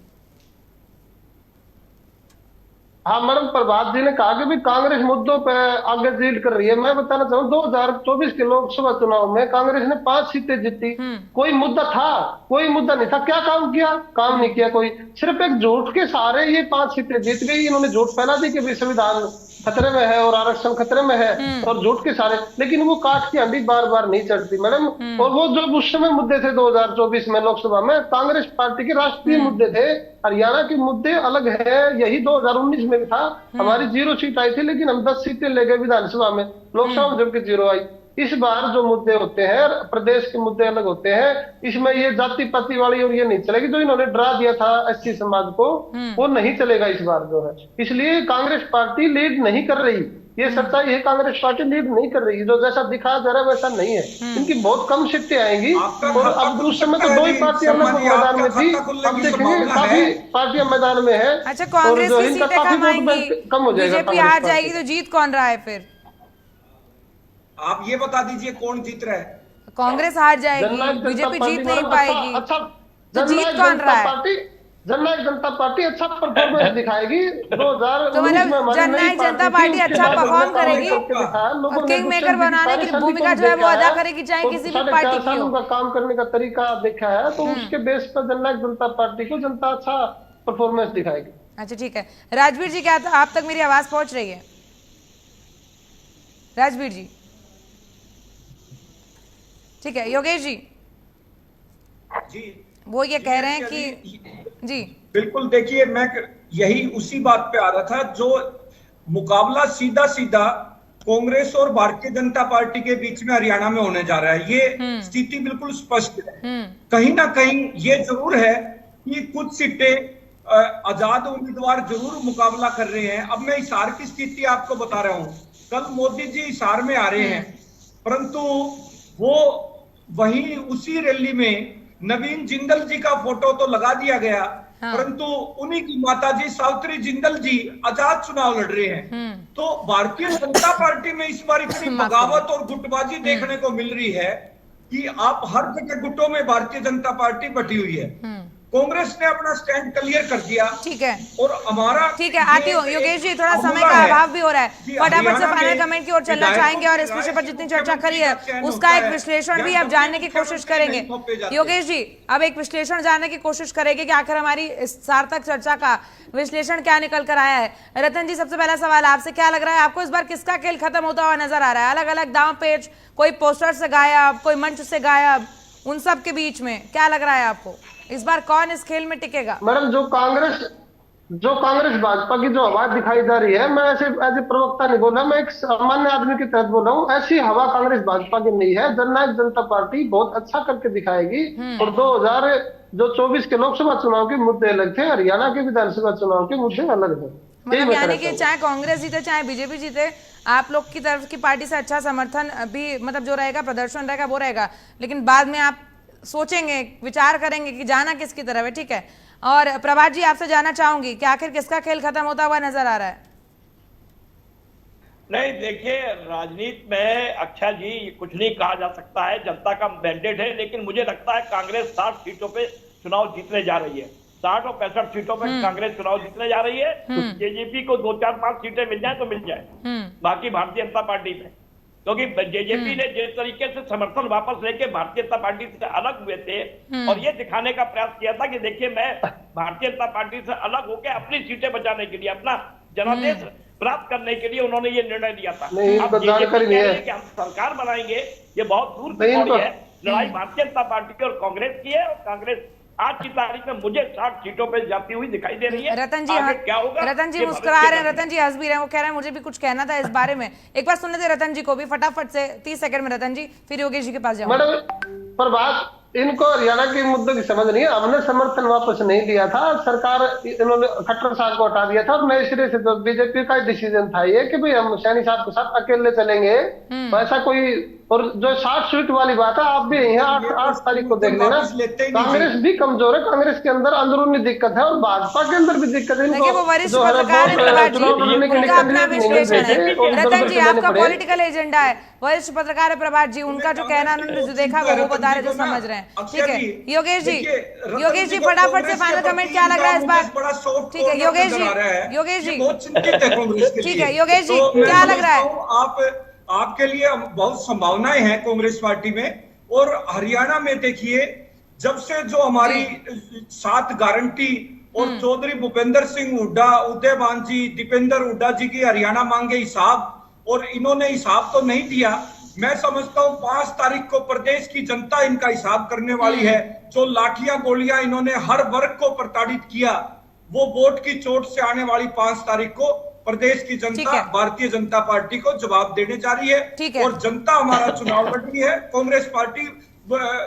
हाँ मैडम, प्रभात जी ने कहा कि भी कांग्रेस मुद्दों पे आगे लीड कर रही है। मैं बताना चाहूँ 2024 के लोकसभा चुनाव में कांग्रेस ने 5 सीटें जीती। कोई मुद्दा था? कोई मुद्दा नहीं था। क्या काम किया? काम नहीं किया कोई। सिर्फ एक झूठ के सहारे ये 5 सीटें जीत गई। इन्होंने झूठ फैला दी कि भी संविधान खतरे में है और आरक्षण खतरे में है, और झूठ के सहारे। लेकिन वो काट की हंडी बार बार नहीं चढ़ती मैडम। और वो जो उस समय मुद्दे थे 2024 में लोकसभा में, कांग्रेस पार्टी के राष्ट्रीय मुद्दे थे। हरियाणा के मुद्दे अलग है, यही 2019 में भी था। हमारी 0 सीट आई थी, लेकिन हम 10 सीटें ले गए विधानसभा में, लोकसभा में जबकि 0 आई। इस बार जो मुद्दे होते हैं, प्रदेश के मुद्दे अलग होते हैं। इसमें ये जाति पाति वाली और ये नहीं चलेगी। जो इन्होंने डरा दिया था एससी समाज को, वो नहीं चलेगा इस बार जो है। इसलिए कांग्रेस पार्टी लीड नहीं कर रही, ये सच्चाई है। कांग्रेस पार्टी लीड नहीं कर रही, जो जैसा दिखाया जा रहा है वैसा नहीं है। इनकी बहुत कम सीटें आएंगी। और अब उस समय तो 2 ही पार्टियां मैदान में थी, अब देखेंगे काफी पार्टियां मैदान में है। अच्छा, कांग्रेस की सीटें कम आएंगी, कम हो जाएगा, बीजेपी हार जाएगी, तो जीत कौन रहा है फिर? आप ये बता दीजिए कौन जीत रहा है? कांग्रेस हार जाएगी, बीजेपी जीत नहीं पाएगी, अच्छा तो जीत कौन रहा है? जननायक जनता पार्टी अच्छा परफॉर्मेंस दिखाएगी। 2019 तो मतलब जननायक जनता पार्टी अच्छा परफॉर्म करेगी और किंग मेकर बनाने की भूमिका जो है वो अदा करेगी, चाहे किसी भी पार्टी की हो। का काम करने का तरीका देखा है, तो उसके बेस पर जननायक जनता पार्टी को जनता अच्छा परफॉर्मेंस दिखाएगी। अच्छा ठीक है, राजवीर जी क्या आप तक मेरी आवाज पहुंच रही है? राजवीर जी ठीक है। योगेश जी वो ये कह रहे हैं कि जी बिल्कुल, देखिए मैं यही उसी बात पे आ रहा था, जो मुकाबला सीधा सीधा कांग्रेस और भारतीय जनता पार्टी के बीच में हरियाणा में होने जा रहा है। ये स्थिति बिल्कुल स्पष्ट है। कहीं ना कहीं ये जरूर है कि कुछ सीटें आजाद उम्मीदवार जरूर मुकाबला कर रहे हैं। अब मैं हिसार की स्थिति आपको बता रहा हूं। कल मोदी जी हिसार में आ रहे हैं, परंतु वो वहीं उसी रैली में नवीन जिंदल जी का फोटो तो लगा दिया गया, परंतु उन्हीं की माताजी सावित्री जिंदल जी आजाद चुनाव लड़ रहे हैं। तो भारतीय जनता पार्टी में इस बार इतनी बगावत और गुटबाजी देखने को मिल रही है कि आप हर जगह गुटों में भारतीय जनता पार्टी बटी हुई है। कांग्रेस ने अपना स्टैंड क्लियर कर दिया। ठीक है, और हमारा ठीक है, आती हूँ योगेश जी, थोड़ा समय का अभाव भी हो रहा है, फटाफट से फाइनल कमेंट की ओर चलना चाहेंगे और इस विषय पर जितनी चर्चा करी है उसका एक विश्लेषण भी अब जानने की कोशिश करेंगे। योगेश जी अब एक विश्लेषण जानने की कोशिश करेंगे कि आखिर हमारी इस सार्थक चर्चा का विश्लेषण क्या निकल कर आया है। रतन जी सबसे पहला सवाल आपसे, क्या लग रहा है आपको इस बार किसका खेल खत्म होता हुआ नजर आ रहा है? अलग अलग दांव पेच, कोई पोस्टर से गायब, कोई मंच से गायब, उन सब के बीच में क्या लग रहा है आपको इस बार कौन इस खेल में टिकेगा? मैडम जो कांग्रेस भाजपा की जो हवा दिखाई जा रही है, मैं ऐसे एज ए प्रवक्ता नहीं बोल रहा, मैं एक सामान्य आदमी के तहत बोल रहा हूँ। ऐसी हवा कांग्रेस भाजपा की नहीं है। जननायक जनता पार्टी बहुत अच्छा करके दिखाएगी। और 2024 के लोकसभा चुनाव के मुद्दे अलग थे, हरियाणा के विधानसभा चुनाव के मुद्दे अलग थे। मतलब यानी कि चाहे कांग्रेस जीते चाहे बीजेपी जीते, आप लोग की तरफ की पार्टी से अच्छा समर्थन भी मतलब जो रहेगा, प्रदर्शन रहेगा वो रहेगा, लेकिन बाद में आप सोचेंगे, विचार करेंगे कि जाना किसकी तरफ है। ठीक है, और प्रभात जी आपसे जानना चाहूंगी कि आखिर किसका खेल खत्म होता हुआ नजर आ रहा है? नहीं देखिए, राजनीति में अच्छा जी कुछ नहीं कहा जा सकता है, जनता का मैंडेट है, लेकिन मुझे लगता है कांग्रेस 60 सीटों पे चुनाव जीतने जा रही है। 60 और 65 सीटों पे कांग्रेस चुनाव जीतने जा रही है। जेजेपी को 2, 4, 5 सीटें मिल जाए तो मिल जाए, बाकी भारतीय जनता पार्टी में, क्योंकि जेजेपी ने जिस तरीके से समर्थन वापस लेके भारतीय जनता पार्टी से अलग हुए थे और ये दिखाने का प्रयास किया था कि देखिए मैं भारतीय जनता पार्टी से अलग होकर अपनी सीटें बचाने के लिए, अपना जनादेश प्राप्त करने के लिए उन्होंने ये निर्णय लिया था। अब जेजेपी कह रही है कि हम सरकार बनाएंगे, ये बहुत दूर की बात है। लड़ाई भारतीय जनता पार्टी और कांग्रेस की है, और कांग्रेस आज की तारीख में मुझे 60 सीटों पे जाती हुई दिखाई दे रही है। रतन जी, आगे क्या होगा? रतन जी मुस्कुरा रहे हैं, रतन जी हंस भी रहे हैं, वो कह रहे हैं मुझे भी कुछ कहना था इस बारे में। एक बार सुनने दे रतन जी को भी फटाफट से, 30 सेकंड में रतन जी, फिर योगेश जी के पास जाऊंगा। मैडम पर बात इनको हरियाणा के मुद्दों की समझ नहीं है। हमने समर्थन वापस नहीं लिया था, सरकार इन्होंने खट्टर साहब को हटा दिया था और नए सिरे से तो बीजेपी का डिसीजन था ये कि भाई हम सैनी साहब के साथ अकेले चलेंगे। ऐसा कोई, और जो 60 सीट वाली बात है, आप भी यहाँ 8 तारीख को देख लेना, कांग्रेस भी कमजोर है, कांग्रेस के अंदर अंदरूनी दिक्कत है और भाजपा के अंदर भी दिक्कत है। वो वरिष्ठ पत्रकार है प्रभात जी, उनका अपना विश्लेषण है। रतन जी आपका पॉलिटिकल एजेंडा है, वरिष्ठ पत्रकार है प्रभात जी, उनका जो कहना, उन्होंने जो देखा वो बता रहे, जो समझ रहे हैं। ठीक है योगेश जी, योगेश जी फटाफट से फाइनल कमेंट क्या लग रहा है इस बार? ठीक है योगेश जी, योगेश जी ठीक है योगेश जी क्या लग रहा है? आपके लिए बहुत संभावनाएं हैं कांग्रेस पार्टी में। और हरियाणा में देखिए, जब से जो हमारी 7 गारंटी और चौधरी भूपेंद्र सिंह हुड्डा, उदयभान जी, दीपेंद्र हुड्डा जी की हरियाणा मांगे हिसाब, और इन्होंने हिसाब तो नहीं दिया। मैं समझता हूं 5 तारीख को प्रदेश की जनता इनका हिसाब करने वाली है। जो लाठियां गोलियां इन्होंने हर वर्ग को प्रताड़ित किया, वो वोट की चोट से आने वाली 5 तारीख को प्रदेश की जनता भारतीय जनता पार्टी को जवाब देने जा रही है। और जनता हमारा चुनाव लड़ रही है। कांग्रेस पार्टी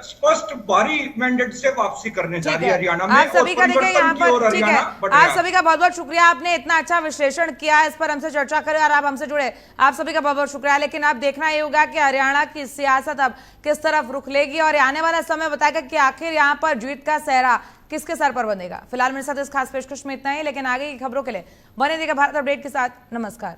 स्पष्ट भारी मैंडेट से वापसी करने जा रही है हरियाणा में। आप सभी का देखिए यहाँ पर, ठीक है, आप सभी का बहुत बहुत शुक्रिया, आपने इतना अच्छा विश्लेषण किया, इस पर हमसे चर्चा करें और आप हमसे जुड़े, आप सभी का बहुत बहुत शुक्रिया। लेकिन अब देखना ये होगा कि हरियाणा की सियासत अब किस तरफ रुख लेगी और आने वाला समय बताएगा कि आखिर यहाँ पर जीत का सेहरा किसके सर पर बंधेगा। फिलहाल मेरे साथ इस खास पेशकश में इतना ही, लेकिन आगे की खबरों के लिए बने रहिएगा भारत अपडेट के साथ। नमस्कार।